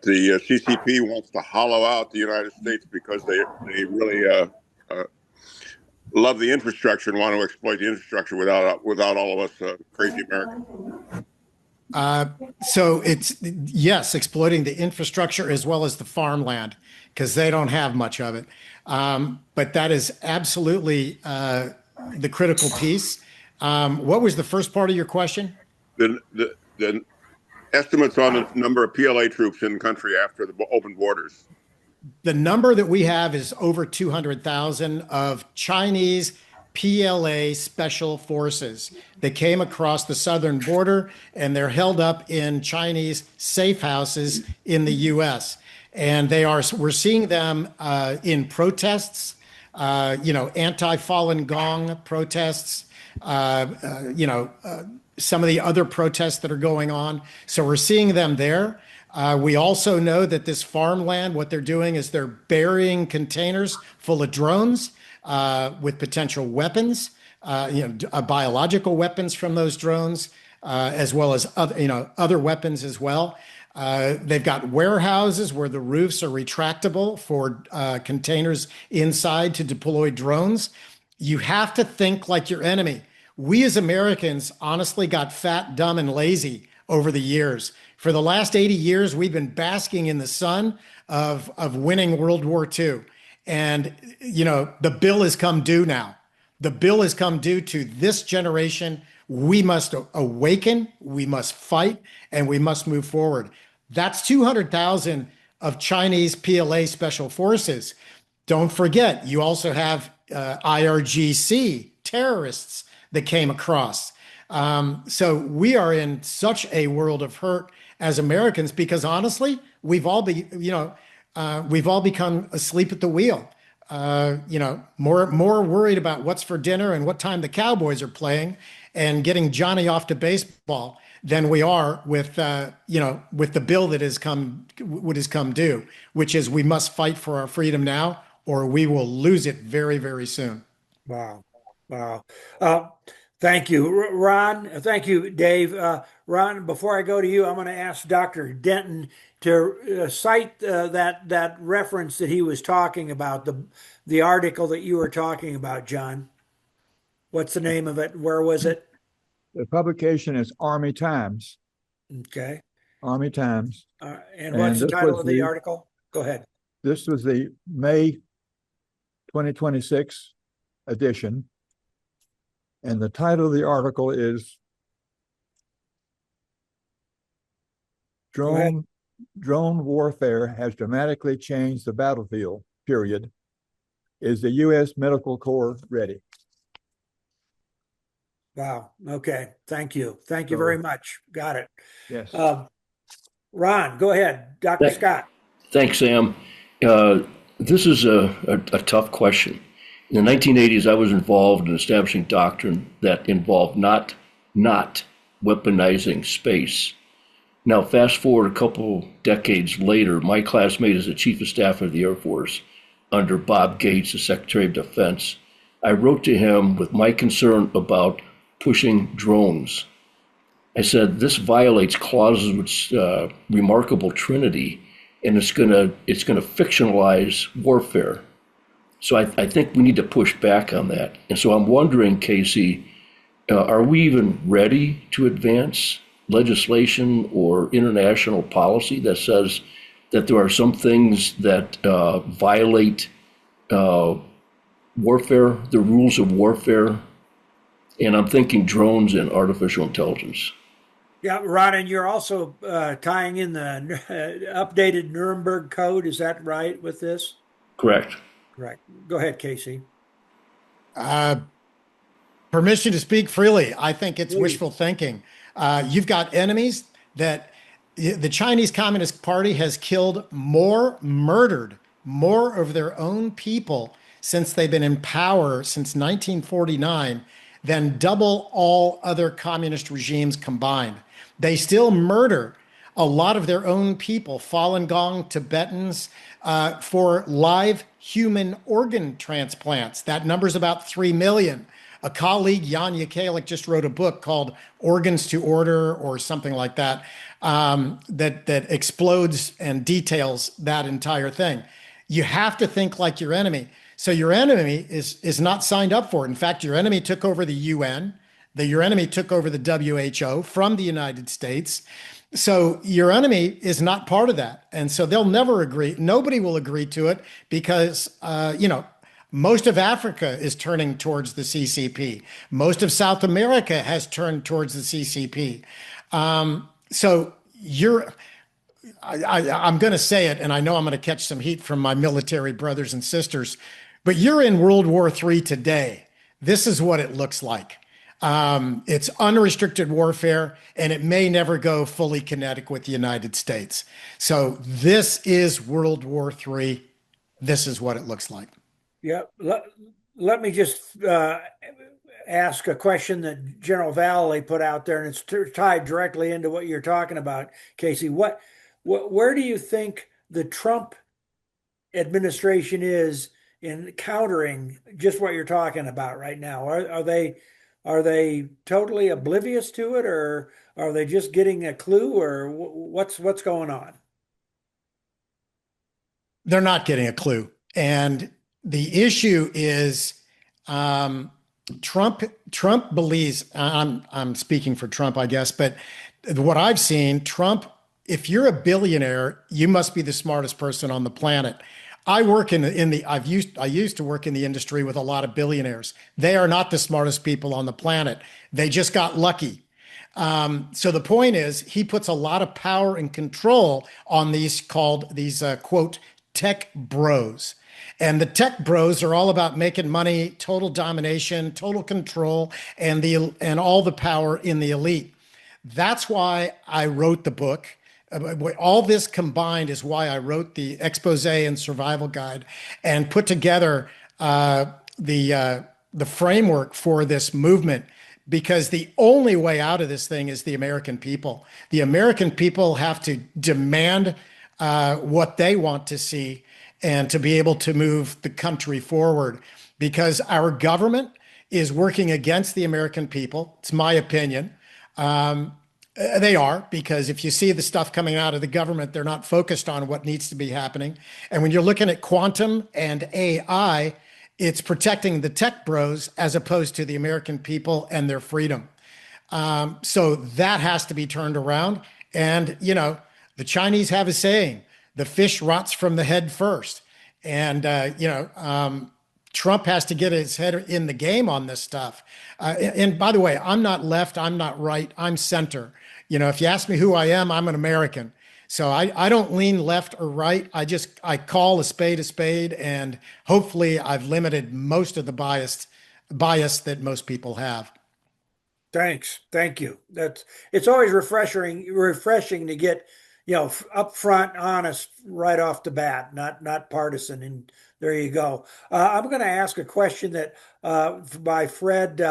the CCP wants to hollow out the United States because they really love the infrastructure and want to exploit the infrastructure without all of us crazy Americans. So it's, yes, exploiting the infrastructure as well as the farmland, because they don't have much of it. But that is absolutely the critical piece. What was the first part of your question? The estimates on the number of PLA troops in the country after the open borders. The number that we have is over 200,000 of Chinese PLA special forces that came across the southern border, and they're held up in Chinese safe houses in the U.S. And we're seeing them in protests, anti-Falun Gong protests, some of the other protests that are going on. So we're seeing them there. We also know that this farmland, what they're doing is they're burying containers full of drones with potential weapons, biological weapons from those drones, as well as other weapons as well. They've got warehouses where the roofs are retractable for containers inside to deploy drones. You have to think like your enemy. We as Americans honestly got fat, dumb, and lazy over the years. For the last 80 years, we've been basking in the sun of winning World War II. And, the bill has come due now. The bill has come due to this generation. We must awaken, we must fight, and we must move forward. That's 200,000 of Chinese PLA special forces. Don't forget, you also have IRGC terrorists that came across. So we are in such a world of hurt as Americans, because honestly, we've all become asleep at the wheel. More worried about what's for dinner and what time the Cowboys are playing and getting Johnny off to baseball than we are with the bill that has come due, which is we must fight for our freedom now, or we will lose it very, very soon. Wow. Thank you, Ron. Thank you, Dave. Ron, before I go to you, I'm going to ask Dr. Denton to cite that reference that he was talking about, the article that you were talking about, John. What's the name of it? Where was it? The publication is Army Times. Okay. Army Times. And what's the title of the article? Go ahead. This was the May 2026 edition. And the title of the article is Drone Warfare Has Dramatically Changed the Battlefield, period. Is the U.S. Medical Corps ready? Wow. Okay. Thank you. Thank you very much. Got it. Yes. Ron, go ahead. Dr. Scott. Thanks, Sam. This is a tough question. In the 1980s, I was involved in establishing doctrine that involved not weaponizing space. Now, fast forward a couple decades later, my classmate is the Chief of Staff of the Air Force under Bob Gates, the Secretary of Defense. I wrote to him with my concern about pushing drones. I said, this violates clauses which remarkable trinity, and it's gonna fictionalize warfare. So I think we need to push back on that. And so I'm wondering, Casey, are we even ready to advance legislation or international policy that says that there are some things that violate warfare, the rules of warfare? And I'm thinking drones and artificial intelligence. Yeah, Ron, and you're also tying in the updated Nuremberg Code. Is that right with this? Correct. Correct. Go ahead, Casey. Permission to speak freely. I think it's wishful thinking. You've got enemies that the Chinese Communist Party has murdered more of their own people since they've been in power since 1949 than double all other communist regimes combined. They still murder a lot of their own people, Falun Gong, Tibetans, for live human organ transplants. That number's about 3 million. A colleague, Jan Jekielek, just wrote a book called Organs to Order or something like that, that explodes and details that entire thing. You have to think like your enemy. So your enemy is not signed up for it. In fact, your enemy took over the UN, your enemy took over the WHO from the United States. So your enemy is not part of that. And so they'll never agree. Nobody will agree to it because, most of Africa is turning towards the CCP. Most of South America has turned towards the CCP. So I'm going to say it, and I know I'm going to catch some heat from my military brothers and sisters, but you're in World War III today. This is what it looks like. It's unrestricted warfare, and it may never go fully kinetic with the United States. So this is World War III. This is what it looks like. Yeah. Let me just ask a question that General Valley put out there, and it's tied directly into what you're talking about, Casey. Where do you think the Trump administration is in countering just what you're talking about right now? Are they totally oblivious to it, or are they just getting a clue, or what's going on? They're not getting a clue. And the issue is Trump believes, I'm speaking for Trump, I guess, but what I've seen, Trump, if you're a billionaire, you must be the smartest person on the planet. I used to work in the industry with a lot of billionaires. They are not the smartest people on the planet. They just got lucky. So the point is, he puts a lot of power and control on these quote, tech bros. And the tech bros are all about making money, total domination, total control, and all the power in the elite. That's why I wrote the book. All this combined is why I wrote the expose and survival guide and put together the framework for this movement, because the only way out of this thing is the American people. The American people have to demand what they want to see and to be able to move the country forward, because our government is working against the American people. It's my opinion. They are, because if you see the stuff coming out of the government, they're not focused on what needs to be happening. And when you're looking at quantum and AI, it's protecting the tech bros as opposed to the American people and their freedom. So that has to be turned around. And, the Chinese have a saying, the fish rots from the head first. And, Trump has to get his head in the game on this stuff. And by the way, I'm not left, I'm not right, I'm center. If you ask me who I am, I'm an American. So I don't lean left or right. I call a spade, and hopefully I've limited most of the bias that most people have. Thanks. Thank you. It's always refreshing to get, upfront, honest, right off the bat, not partisan. And there you go. I'm going to ask a question that by Fred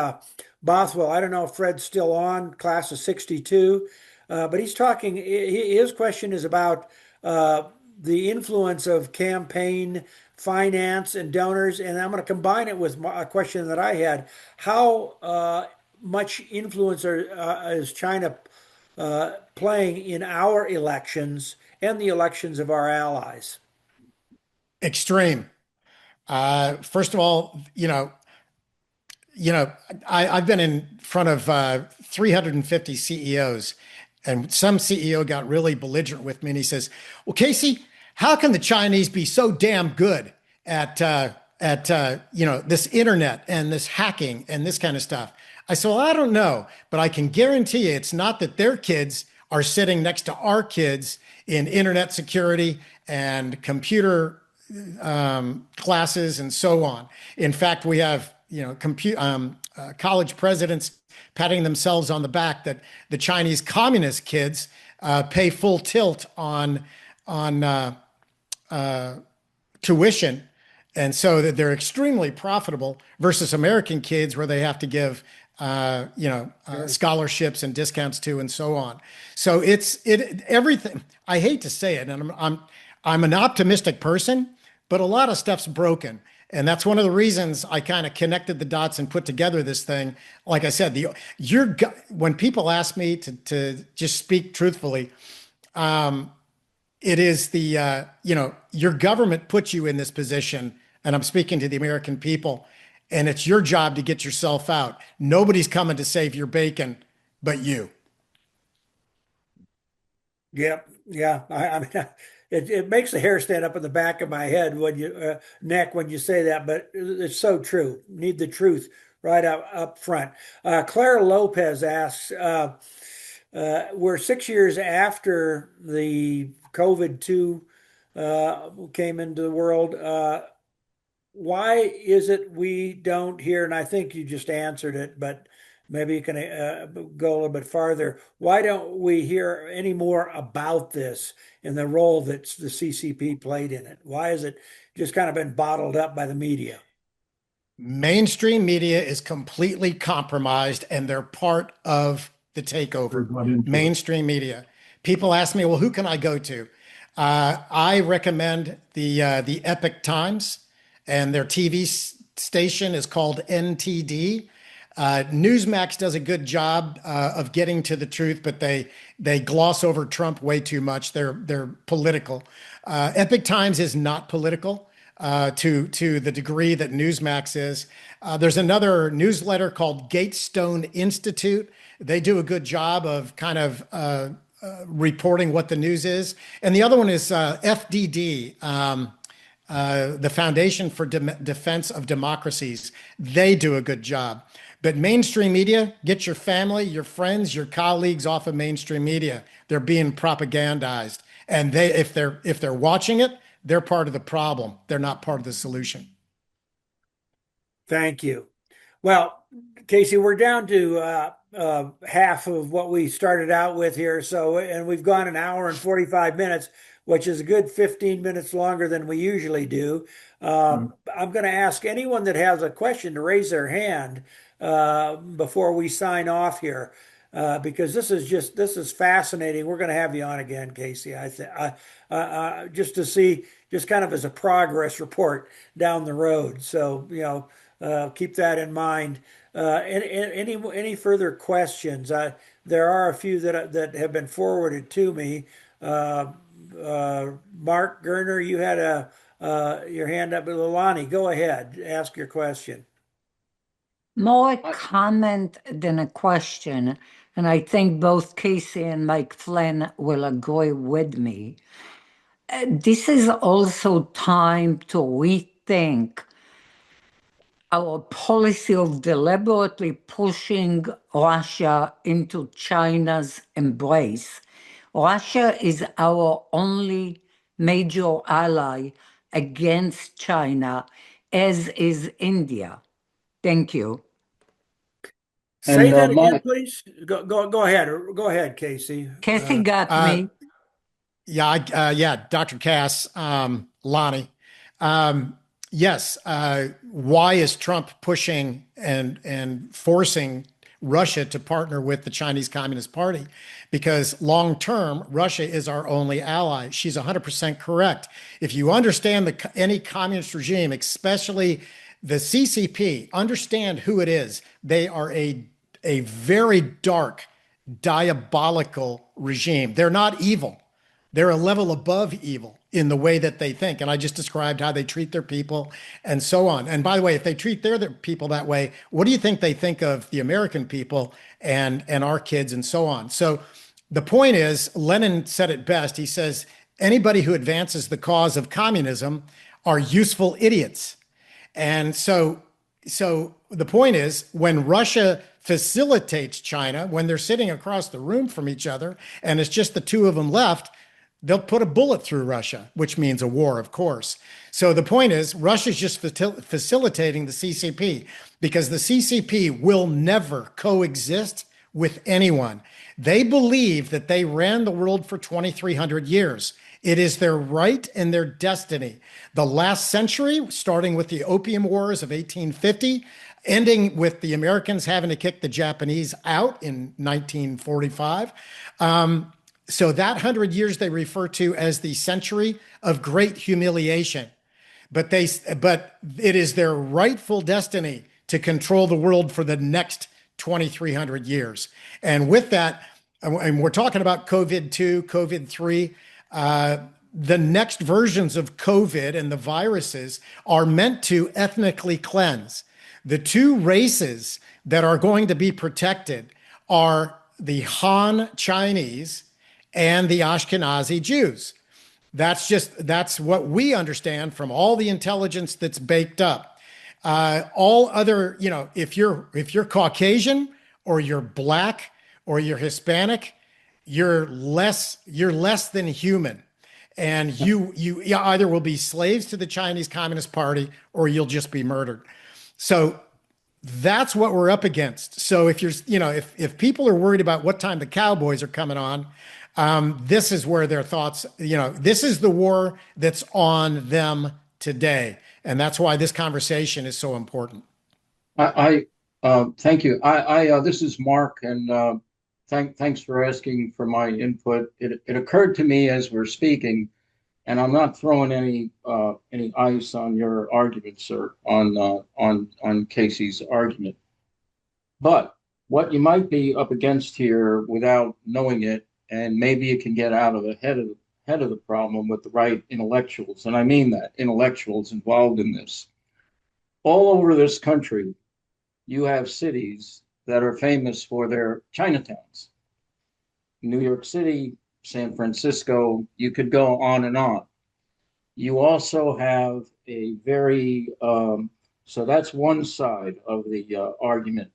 Bothwell. I don't know if Fred's still on, class of 62, but he's talking. His question is about the influence of campaign finance and donors, and I'm going to combine it with a question that I had. How much influence is China playing in our elections and the elections of our allies? Extreme. First of all, I've been in front of 350 CEOs, and some CEO got really belligerent with me, and he says, "Well, Casey, how can the Chinese be so damn good at this internet and this hacking and this kind of stuff?" I said, "Well, I don't know, but I can guarantee you it's not that their kids are sitting next to our kids in internet security and computer classes and so on. In fact, we have college presidents patting themselves on the back that the Chinese communist kids pay full tilt on tuition, and so that they're extremely profitable versus American kids where they have to give scholarships and discounts to and so on. So everything. I hate to say it, and I'm an optimistic person, but a lot of stuff's broken. And that's one of the reasons I kind of connected the dots and put together this thing. Like I said, when people ask me to just speak truthfully, it is your government puts you in this position and I'm speaking to the American people, and it's your job to get yourself out. Nobody's coming to save your bacon but you. Yep. Yeah. I mean, it makes the hair stand up in the back of my head when you neck when you say that, but it's so true. Need the truth right up front. Clara Lopez asks, we're 6 years after the COVID-2 came into the world. Why is it we don't hear, and I think you just answered it, but maybe you can go a little bit farther. Why don't we hear any more about this and the role that the CCP played in it? Why has it just kind of been bottled up by the media? Mainstream media is completely compromised, and they're part of the takeover. Mainstream media. People ask me, well, who can I go to? I recommend the Epoch Times, and their TV station is called NTD. Newsmax does a good job of getting to the truth, but they gloss over Trump way too much. They're political. Epoch Times is not political to the degree that Newsmax is. There's another newsletter called Gatestone Institute. They do a good job of kind of reporting what the news is. And the other one is FDD. The Foundation for Defense of Democracies. They do a good job. But mainstream media, get your family, your friends, your colleagues off of mainstream media. They're being propagandized. And if they're watching it, they're part of the problem. They're not part of the solution. Thank you. Well, Casey, we're down to half of what we started out with here. So, and we've gone an hour and 45 minutes, which is a good 15 minutes longer than we usually do. I'm going to ask anyone that has a question to raise their hand before we sign off here, because this is fascinating. We're going to have you on again, Casey. Just to see, just kind of as a progress report down the road. So, keep that in mind. Any further questions? There are a few that have been forwarded to me. Mark Gerner, you had your hand up. Lilani, go ahead, ask your question. More a comment than a question, and I think both Casey and Mike Flynn will agree with me. This is also time to rethink our policy of deliberately pushing Russia into China's embrace. Russia is our only major ally against China, as is India. Thank you. Say that again, please. Go ahead. Go ahead, Casey. Casey got me. Yeah, Dr. Cass, Lonnie. Yes. Why is Trump pushing and forcing Russia to partner with the Chinese Communist Party? Because long term, Russia is our only ally. She's 100% correct. If you understand any communist regime, especially the CCP, understand who it is. They are a very dark, diabolical regime. They're not evil. They're a level above evil in the way that they think. And I just described how they treat their people and so on. And by the way, if they treat their people that way, what do you think they think of the American people and our kids and so on? So the point is, Lenin said it best. He says, anybody who advances the cause of communism are useful idiots. And so the point is, when Russia facilitates China, when they're sitting across the room from each other and it's just the two of them left, they'll put a bullet through Russia, which means a war, of course. So the point is, Russia's just facilitating the CCP because the CCP will never coexist with anyone. They believe that they ran the world for 2,300 years. It is their right and their destiny. The last century, starting with the Opium Wars of 1850, ending with the Americans having to kick the Japanese out in 1945. So that 100 years they refer to as the century of great humiliation. But it is their rightful destiny to control the world for the next 2,300 years. And with that, and we're talking about COVID-2, COVID-3, the next versions of COVID and the viruses are meant to ethnically cleanse. The two races that are going to be protected are the Han Chinese and the Ashkenazi Jews. That's what we understand from all the intelligence that's baked up. All other, if you're Caucasian or you're Black or you're Hispanic, you're less than human. And you either will be slaves to the Chinese Communist Party or you'll just be murdered. So that's what we're up against. So if people are worried about what time the cowboys are coming on, this is where their thoughts, this is the war that's on them today. And that's why this conversation is so important. Thank you. This is Mark, and thanks for asking for my input. It occurred to me as we're speaking, and I'm not throwing any ice on your argument, sir, on Casey's argument. But what you might be up against here without knowing it, and maybe you can get out of the head of the problem with the right intellectuals, and I mean that, intellectuals involved in this. All over this country, you have cities that are famous for their Chinatowns. New York City, San Francisco, you could go on and on. You also have a very, so that's one side of the argument.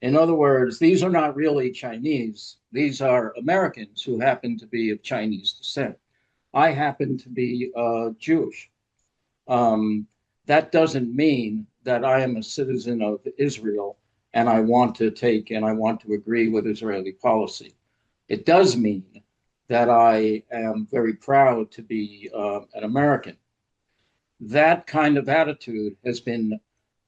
In other words, these are not really Chinese. These are Americans who happen to be of Chinese descent. I happen to be Jewish. That doesn't mean that I am a citizen of Israel and I want to agree with Israeli policy. It does mean that I am very proud to be an American. That kind of attitude has been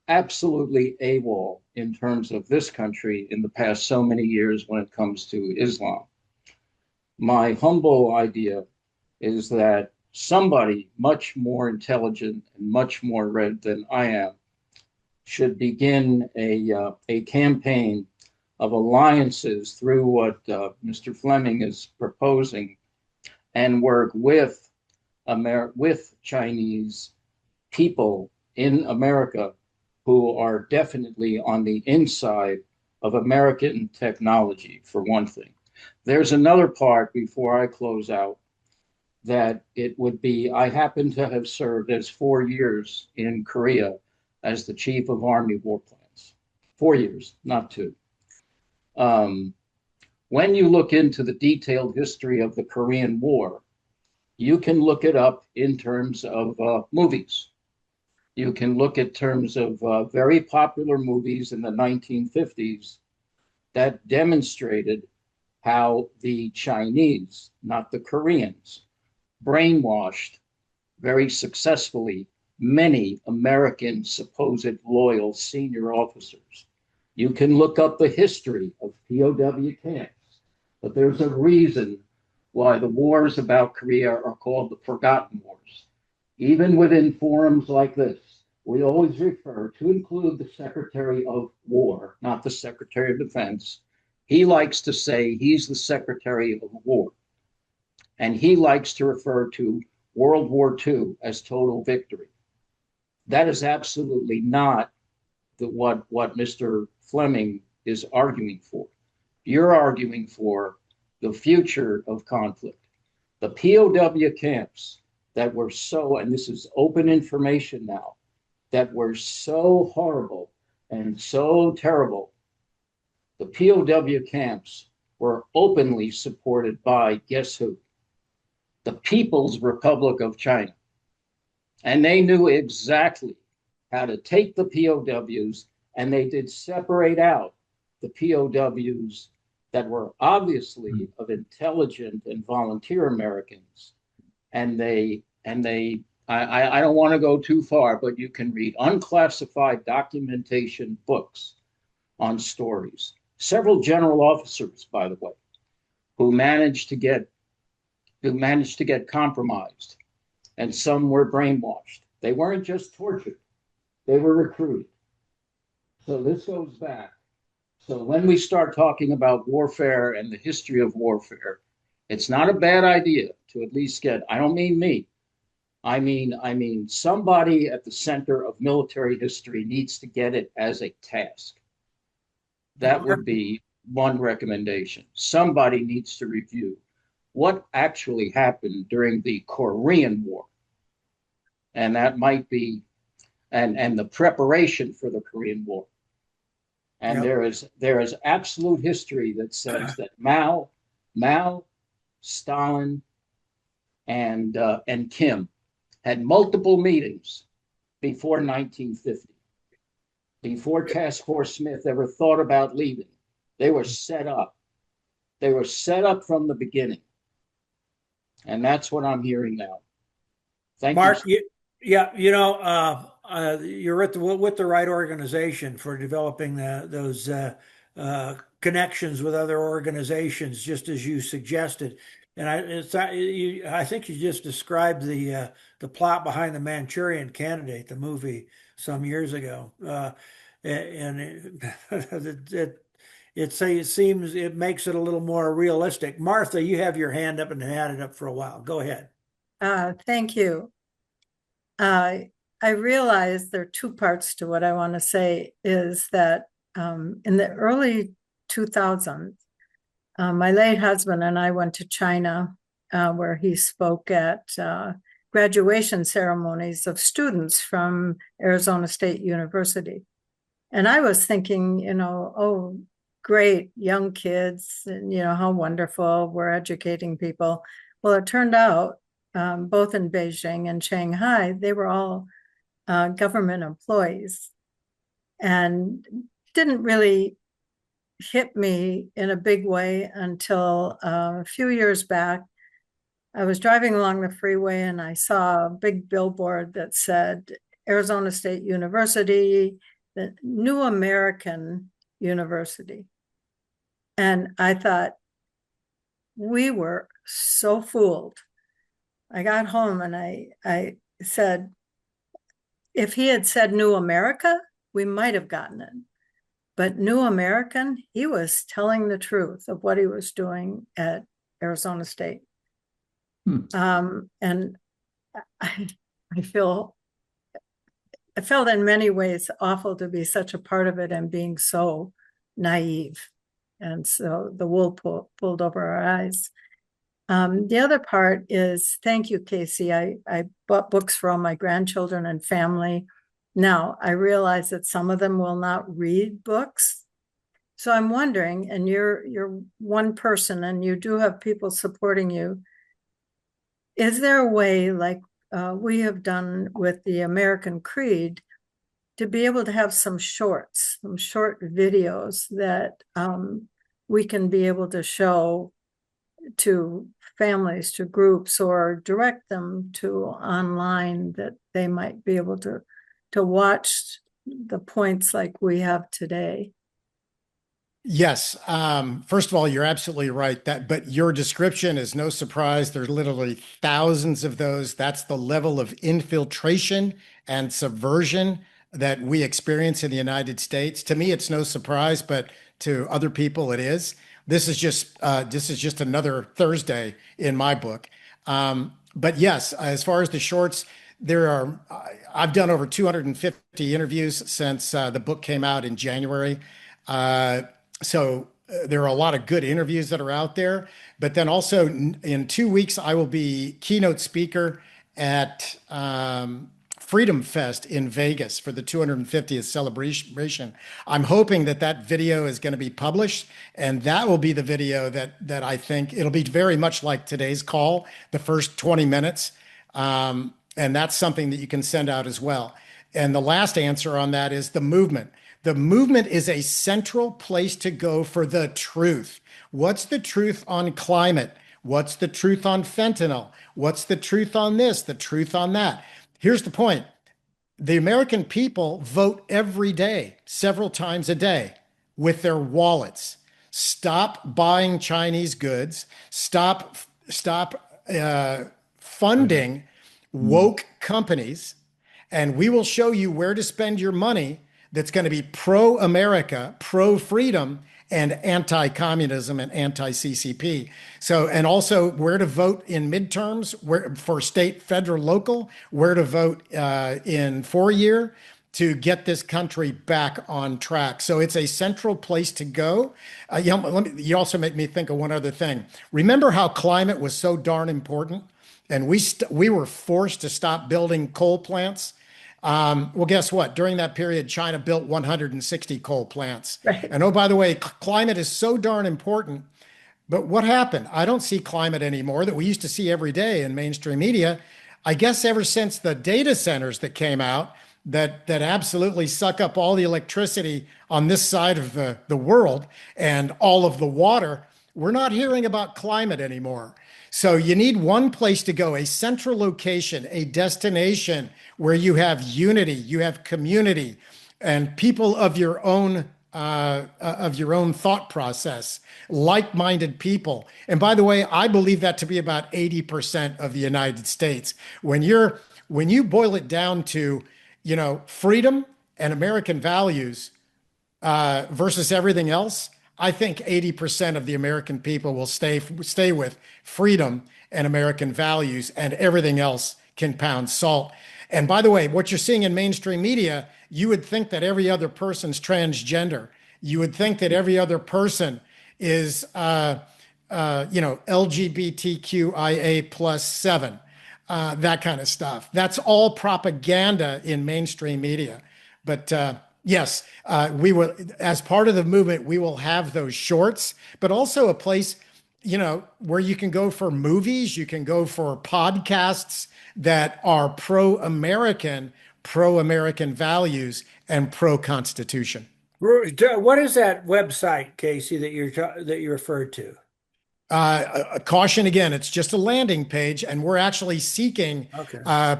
absolutely AWOL in terms of this country in the past so many years when it comes to Islam. My humble idea is that somebody much more intelligent and much more read than I am should begin a campaign of alliances through what Mr. Fleming is proposing and work with Chinese people in America who are definitely on the inside of American technology, for one thing. There's another part before I close out that it would be, I happen to have served as 4 years in Korea as the chief of Army war plans. 4 years, not 2. When you look into the detailed history of the Korean War, you can look it up in terms of movies. You can look at terms of very popular movies in the 1950s that demonstrated how the Chinese, not the Koreans, brainwashed very successfully many American supposed loyal senior officers. You can look up the history of POW camps, but there's a reason why the wars about Korea are called the Forgotten Wars. Even within forums like this, we always refer to include the Secretary of War, not the Secretary of Defense. He likes to say he's the Secretary of War. And he likes to refer to World War II as total victory. That is absolutely not what Mr. Fleming is arguing for. You're arguing for the future of conflict. The POW camps that were so, and this is open information now, that were so horrible and so terrible, the POW camps were openly supported by, guess who? The People's Republic of China. And they knew exactly how to take the POWs, and they did separate out the POWs that were obviously of intelligent and volunteer Americans. And I don't want to go too far, but you can read unclassified documentation books on stories. Several general officers, by the way, who managed to get compromised, and some were brainwashed. They weren't just tortured, they were recruited. So this goes back. So when we start talking about warfare and the history of warfare, It's not a bad idea to at least get, I don't mean me. I mean, somebody at the center of military history needs to get it as a task. That would be one recommendation. Somebody needs to review what actually happened during the Korean War. And that might be, and the preparation for the Korean War. And there is absolute history that says that Mao, Stalin, and Kim had multiple meetings before 1950. Before Task Force Smith ever thought about leaving, they were set up. They were set up from the beginning. And that's what I'm hearing now. Thank Mark, you. Yeah, you're with the right organization for developing those connections with other organizations, just as you suggested. And I think you just described the plot behind the Manchurian Candidate, the movie some years ago, and it makes it a little more realistic. Martha, you have your hand up and had it up for a while. Go ahead. Thank you. I realize there are two parts to what I want to say is that in the early 2000s, my late husband and I went to China where he spoke at graduation ceremonies of students from Arizona State University. And I was thinking, oh, great, young kids, and how wonderful, we're educating people. Well, it turned out both in Beijing and Shanghai, they were all government employees, and didn't really hit me in a big way until a few years back. I was driving along the freeway and I saw a big billboard that said Arizona State University, the New American University. And I thought, we were so fooled. I got home and I said, if he had said New America, we might have gotten it. But New American, he was telling the truth of what he was doing at Arizona State. And I felt in many ways awful to be such a part of it and being so naive. And so the wool pulled over our eyes. The other part is, thank you, Casey. I bought books for all my grandchildren and family. Now, I realize that some of them will not read books. So I'm wondering, and you're one person and you do have people supporting you, is there a way, like we have done with the American Creed, to be able to have some short videos that we can be able to show to families, to groups, or direct them to online that they might be able to watch the points like we have today? Yes. First of all, you're absolutely right but your description is no surprise. There's literally thousands of those. That's the level of infiltration and subversion that we experience in the United States. To me, it's no surprise, but to other people, it is. This is just another Thursday in my book. But yes, as far as the shorts, I've done over 250 interviews since the book came out in January. So there are a lot of good interviews that are out there. But then also in 2 weeks, I will be keynote speaker at Freedom Fest in Vegas for the 250th celebration. I'm hoping that video is going to be published, and that will be the video that I think it'll be very much like today's call, the first 20 minutes. And that's something that you can send out as well. And the last answer on that is the movement. The movement is a central place to go for the truth. What's the truth on climate? What's the truth on fentanyl? What's the truth on this? The truth on that? Here's the point. The American people vote every day, several times a day, with their wallets. Stop buying Chinese goods. Stop funding woke companies, and we will show you where to spend your money that's going to be pro-America, pro-freedom, and anti-communism and anti-CCP. So, and also where to vote in midterms, where for state, federal, local, where to vote in 4-year to get this country back on track. So it's a central place to go. You also make me think of one other thing. Remember how climate was so darn important? And we were forced to stop building coal plants. Well, guess what? During that period, China built 160 coal plants. Right. And oh, by the way, climate is so darn important. But what happened? I don't see climate anymore that we used to see every day in mainstream media. I guess ever since the data centers that came out that absolutely suck up all the electricity on this side of the world and all of the water, we're not hearing about climate anymore. So you need one place to go, a central location, a destination where you have unity, you have community, and people of your own thought process, like-minded people. And by the way, I believe that to be about 80% of the United States. When you boil it down to, freedom and American values versus everything else, I think 80% of the American people will stay with freedom and American values, and everything else can pound salt. And by the way, what you're seeing in mainstream media, you would think that every other person's transgender. You would think that every other person is, LGBTQIA plus 7, that kind of stuff. That's all propaganda in mainstream media. But yes, we will, as part of the movement, we will have those shorts, but also a place, where you can go for movies, you can go for podcasts that are pro-American values, and pro-Constitution. What is that website, Casey, that you referred to? Caution again, it's just a landing page, and we're actually seeking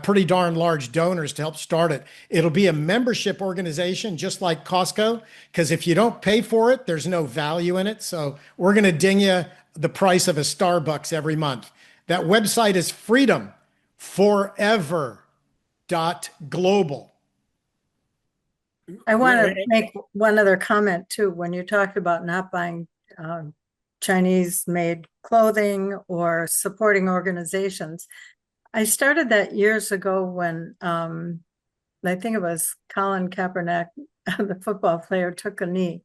pretty darn large donors to help start it. It'll be a membership organization, just like Costco, because if you don't pay for it, there's no value in it. So we're going to ding you the price of a Starbucks every month. That website is freedomforever.global. I want to make one other comment too. When you talked about not buying Chinese-made clothing or supporting organizations, I started that years ago when I think it was Colin Kaepernick, the football player, took a knee.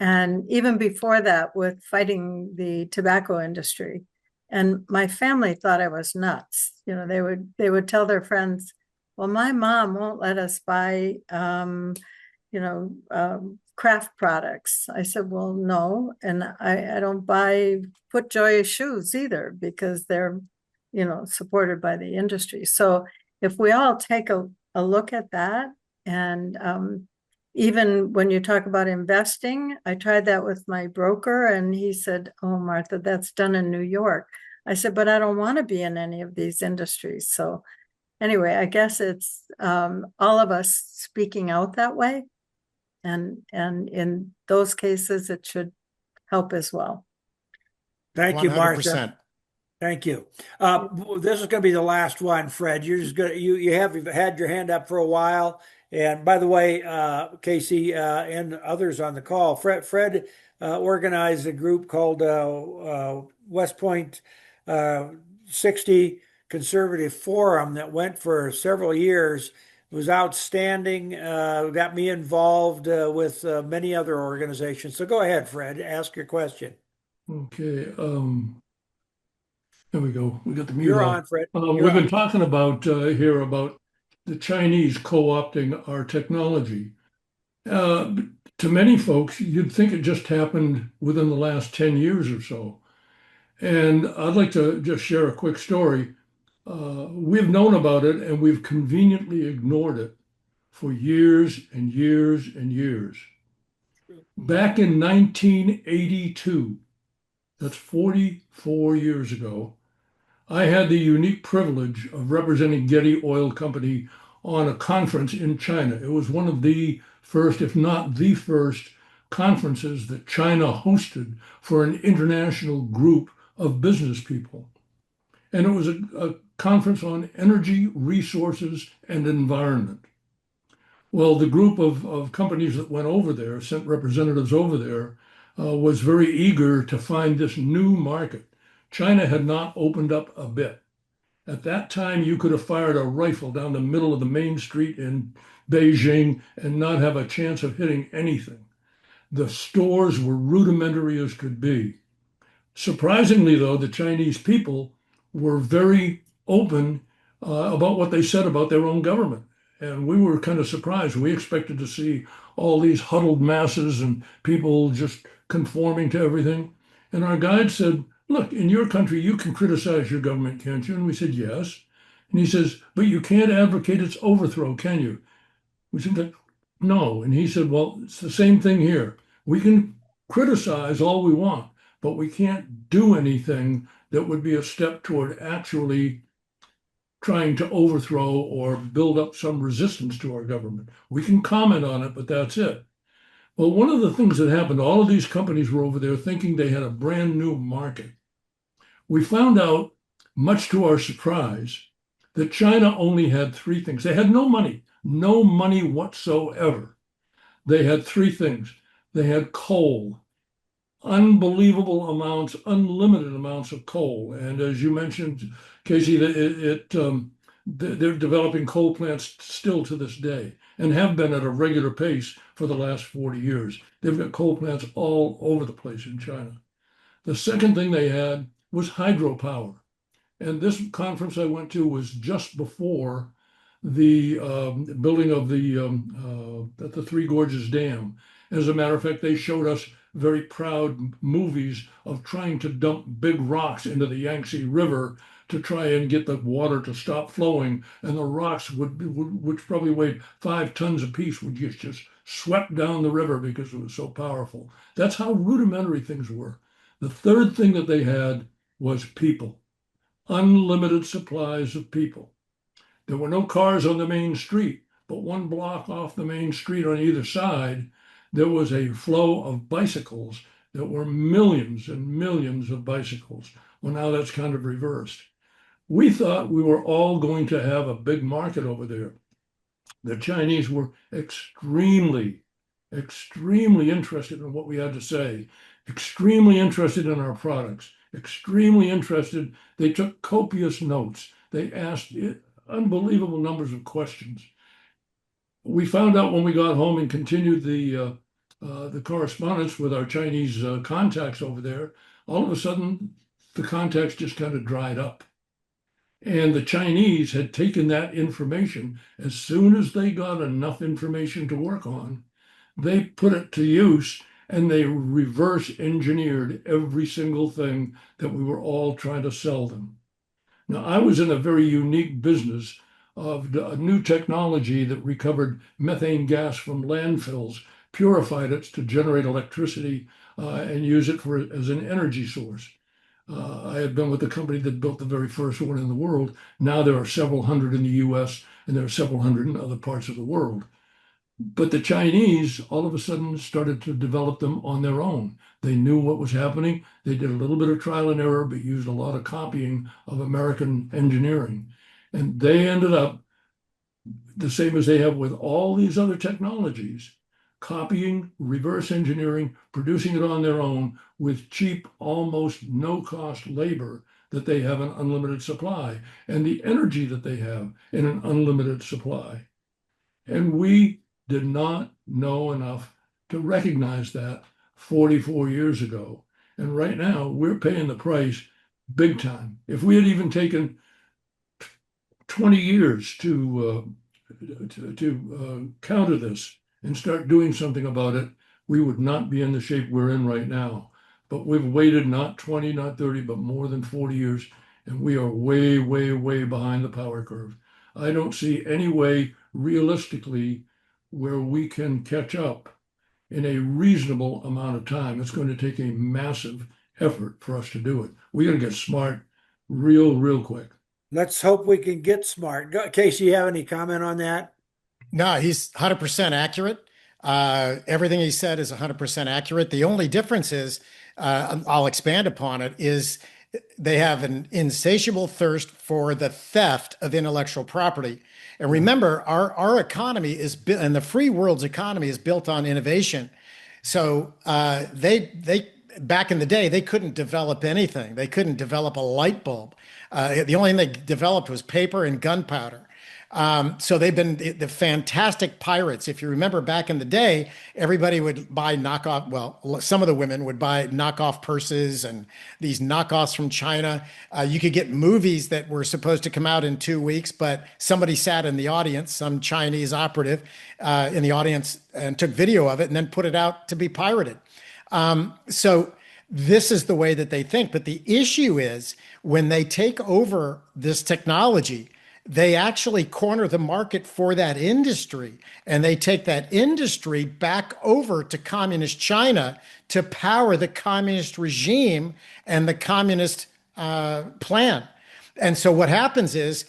And even before that, with fighting the tobacco industry. And my family thought I was nuts. They would tell their friends, well, my mom won't let us buy, craft products. I said, well, no. And I don't buy FootJoy shoes either, because they're, supported by the industry. So if we all take a look at that, and even when you talk about investing, I tried that with my broker, and he said, oh, Martha, that's done in New York. I said, but I don't want to be in any of these industries. So anyway, I guess it's all of us speaking out that way. And in those cases, it should help as well. Thank you, 100%. Martha. Thank you. This is going to be the last one, Fred. You're just going. You have had your hand up for a while. And by the way, Casey and others on the call, Fred organized a group called West Point 60 Conservative Forum that went for several years. It was outstanding. Got me involved with many other organizations. So go ahead, Fred, ask your question. Okay. There we go. We got the mute You're on. on, Fred. We've been talking about here about the Chinese co-opting our technology. To many folks, you'd think it just happened within the last 10 years or so. And I'd like to just share a quick story. We've known about it, and we've conveniently ignored it for years and years and years. Back in 1982, that's 44 years ago, I had the unique privilege of representing Getty Oil Company on a conference in China. It was one of the first, if not the first, conferences that China hosted for an international group of business people. And it was a conference on energy, resources, and environment. Well, the group of companies that went over there, sent representatives over there, was very eager to find this new market. China had not opened up a bit. At that time, you could have fired a rifle down the middle of the main street in Beijing and not have a chance of hitting anything. The stores were rudimentary as could be. Surprisingly, though, the Chinese people were very open about what they said about their own government. And we were kind of surprised. We expected to see all these huddled masses and people just conforming to everything. And our guide said, look, in your country, you can criticize your government, can't you? And we said, yes. And he says, but you can't advocate its overthrow, can you? We said, no. And he said, well, it's the same thing here. We can criticize all we want, but we can't do anything that would be a step toward actually trying to overthrow or build up some resistance to our government. We can comment on it, but that's it. Well, one of the things that happened, all of these companies were over there thinking they had a brand new market. We found out, much to our surprise, that China only had three things. They had no money whatsoever. They had three things. They had coal, unbelievable amounts, unlimited amounts of coal. And as you mentioned, Casey, they're developing coal plants still to this day and have been at a regular pace for the last 40 years. They've got coal plants all over the place in China. The second thing they had was hydropower. And this conference I went to was just before the building of the Three Gorges Dam. As a matter of fact, they showed us very proud movies of trying to dump big rocks into the Yangtze River to try and get the water to stop flowing. And the rocks, which probably weighed 5 tons apiece, would just swept down the river because it was so powerful. That's how rudimentary things were. The third thing that they had was people, unlimited supplies of people. There were no cars on the main street, but one block off the main street on either side, there was a flow of bicycles. There were millions and millions of bicycles. Well, now that's kind of reversed. We thought we were all going to have a big market over there. The Chinese were extremely interested in what we had to say, extremely interested in our products, extremely interested. They took copious notes. They asked unbelievable numbers of questions. We found out when we got home and continued the correspondence with our Chinese contacts over there, all of a sudden the contacts just kind of dried up. And the Chinese had taken that information. As soon as they got enough information to work on, they put it to use and they reverse engineered every single thing that we were all trying to sell them. Now, I was in a very unique business of a new technology that recovered methane gas from landfills, purified it to generate electricity and use it as an energy source. I had been with the company that built the very first one in the world. Now there are several hundred in the US and there are several hundred in other parts of the world. But the Chinese all of a sudden started to develop them on their own. They knew what was happening. They did a little bit of trial and error, but used a lot of copying of American engineering. And they ended up the same as they have with all these other technologies, copying, reverse engineering, producing it on their own with cheap, almost no cost labor that they have an unlimited supply and the energy that they have in an unlimited supply. And we did not know enough to recognize that 44 years ago. And right now we're paying the price big time. If we had even taken 20 years to counter this and start doing something about it, we would not be in the shape we're in right now. But we've waited not 20, not 30, but more than 40 years, and we are way, way, way behind the power curve. I don't see any way realistically where we can catch up in a reasonable amount of time. It's going to take a massive effort for us to do it. We got to get smart real quick. Let's hope we can get smart. Casey, you have any comment on that? No, he's 100% accurate. Everything he said is 100% accurate. The only difference is, I'll expand upon it, is they have an insatiable thirst for the theft of intellectual property. And remember, our economy is built, and the free world's economy is built on innovation. So they back in the day, they couldn't develop anything. They couldn't develop a light bulb. The only thing they developed was paper and gunpowder. So they've been the fantastic pirates. If you remember back in the day, everybody would buy knockoff. Well, some of the women would buy knockoff purses and these knockoffs from China. You could get movies that were supposed to come out in 2 weeks, but somebody sat in the audience, some Chinese operative in the audience, and took video of it and then put it out to be pirated. So this is the way that they think. But the issue is when they take over this technology, they actually corner the market for that industry, and they take that industry back over to communist China to power the communist regime and the communist plan. And so what happens is,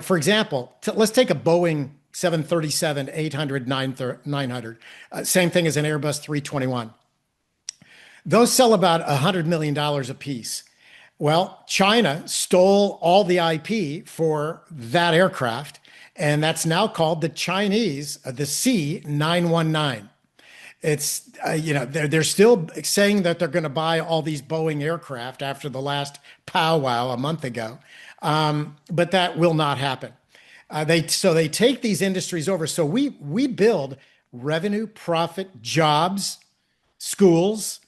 for example, let's take a Boeing 737, 800, 900, same thing as an Airbus 321. Those sell about $100 million a piece. Well, China stole all the IP for that aircraft, and that's now called the Chinese, the C919. It's, they're still saying that they're going to buy all these Boeing aircraft after the last powwow a month ago, but that will not happen. So they take these industries over. So we build revenue, profit, jobs, schools,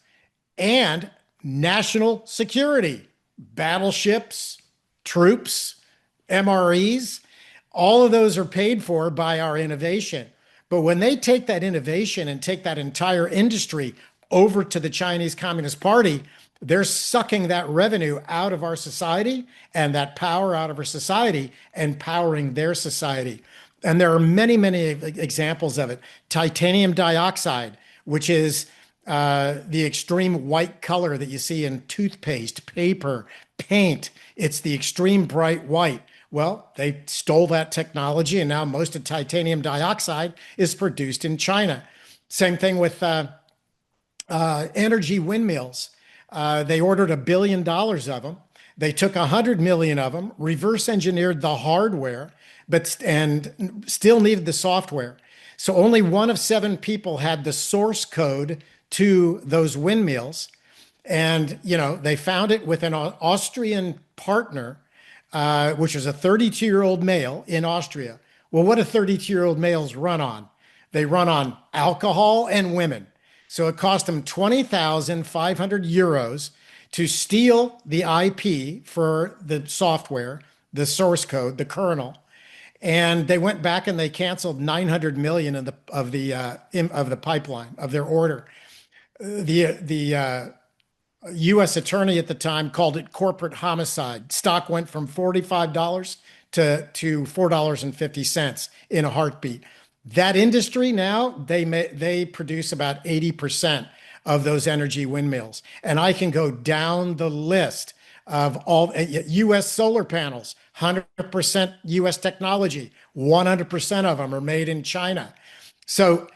and national security. Battleships, troops, MREs, all of those are paid for by our innovation. But when they take that innovation and take that entire industry over to the Chinese Communist Party, they're sucking that revenue out of our society and that power out of our society and powering their society. And there are many, many examples of it. Titanium dioxide, which is the extreme white color that you see in toothpaste, paper, paint. It's the extreme bright white. Well, they stole that technology, and now most of titanium dioxide is produced in China. Same thing with energy windmills. They ordered $1 billion of them. They took 100 million of them, reverse engineered the hardware, and still needed the software. So only 1 of 7 people had the source code to those windmills. And, they found it with an Austrian partner, which was a 32-year-old male in Austria. Well, what do 32-year-old males run on? They run on alcohol and women. So it cost them 20,500 euros to steal the IP for the software, the source code, the kernel. And they went back and they canceled 900 million of the pipeline of their order. The U.S. attorney at the time called it corporate homicide. Stock went from $45 to $4.50 in a heartbeat. That industry now, they produce about 80% of those energy windmills. And I can go down the list of all U.S. solar panels, 100% U.S. technology, 100% of them are made in China. So,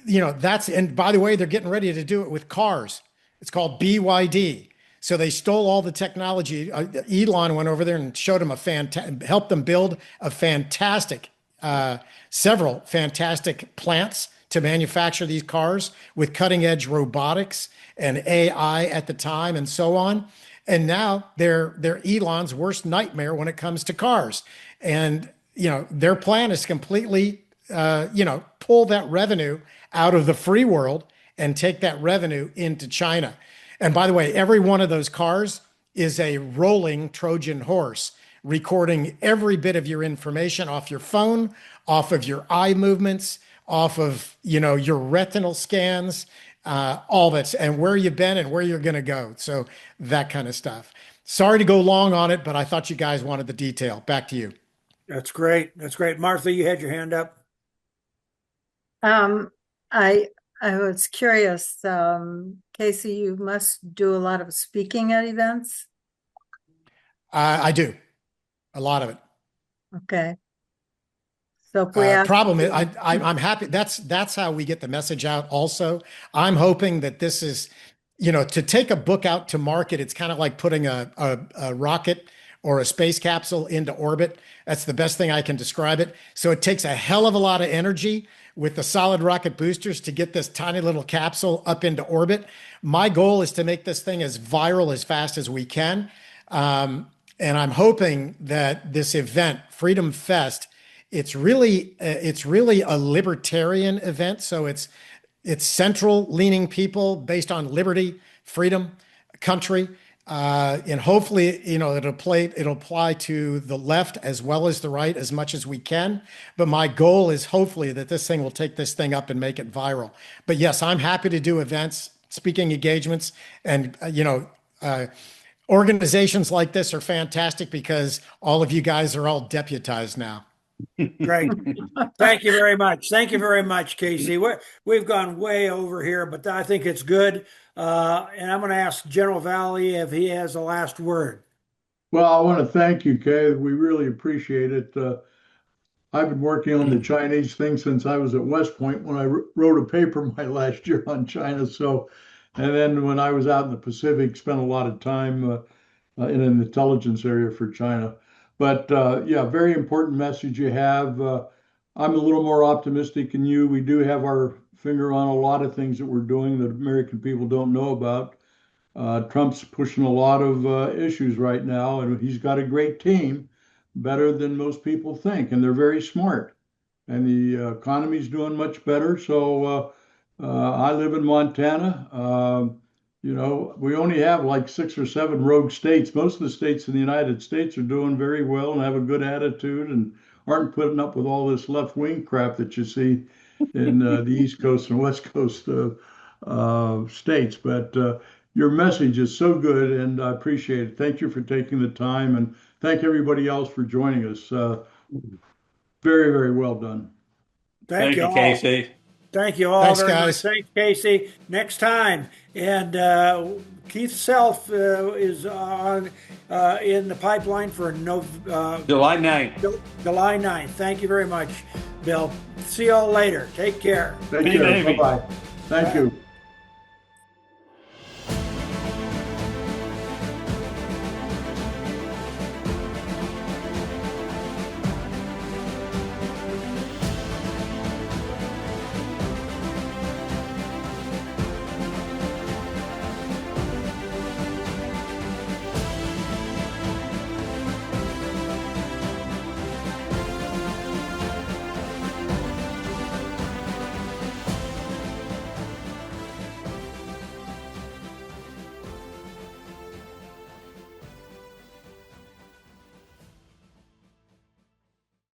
and by the way, they're getting ready to do it with cars. It's called BYD. So they stole all the technology. Elon went over there and showed them helped them build several fantastic plants to manufacture these cars with cutting edge robotics and AI at the time and so on. And now they're Elon's worst nightmare when it comes to cars. And, their plan is completely, pull that revenue out of the free world and take that revenue into China. And by the way, every one of those cars is a rolling Trojan horse, recording every bit of your information off your phone, off of your eye movements, off of, your retinal scans, all that, and where you've been and where you're going to go. So that kind of stuff. Sorry to go long on it, but I thought you guys wanted the detail. Back to you. That's great. That's great. Martha, you had your hand up. I was curious, Casey, you must do a lot of speaking at events. I do a lot of it. Okay. So if we problem is, I'm happy. That's how we get the message out. Also, I'm hoping that this is, to take a book out to market. It's kind of like putting a rocket or a space capsule into orbit. That's the best thing I can describe it. So it takes a hell of a lot of energy. with the solid rocket boosters to get this tiny little capsule up into orbit. My goal is to make this thing as viral as fast as we can. And I'm hoping that this event, Freedom Fest, it's really a libertarian event. So it's central leaning people based on liberty, freedom, country. And hopefully, it'll apply to the left as well as the right as much as we can. But my goal is hopefully that this thing will take this thing up and make it viral. But yes, I'm happy to do events, speaking engagements, and organizations like this are fantastic because all of you guys are all deputized now. Great. Thank you very much. Thank you very much, Casey. We've gone way over here, but I think it's good. And I'm going to ask General Valley if he has the last word. Well, I want to thank you, Kay. We really appreciate it. I've been working on the Chinese thing since I was at West Point when I wrote a paper my last year on China. And then when I was out in the Pacific, spent a lot of time in an intelligence area for China. But yeah, very important message you have. I'm a little more optimistic than you. We do have our finger on a lot of things that we're doing that American people don't know about. Trump's pushing a lot of issues right now, and he's got a great team, better than most people think, and they're very smart. And the economy's doing much better. So I live in Montana. We only have like 6 or 7 rogue states. Most of the states in the United States are doing very well and have a good attitude and aren't putting up with all this left-wing crap that you see in the East Coast and West Coast states. But your message is so good, and I appreciate it. Thank you for taking the time, and thank everybody else for joining us. Very, very well done. Thank you, Casey. Thank you all. Thanks, very guys. much. Thanks, Casey. Next time. And Keith Self is on in the pipeline for July 9th. July 9th. Thank you very much, Bill. See you all later. Take care. Take care. Bye-bye. Thank you.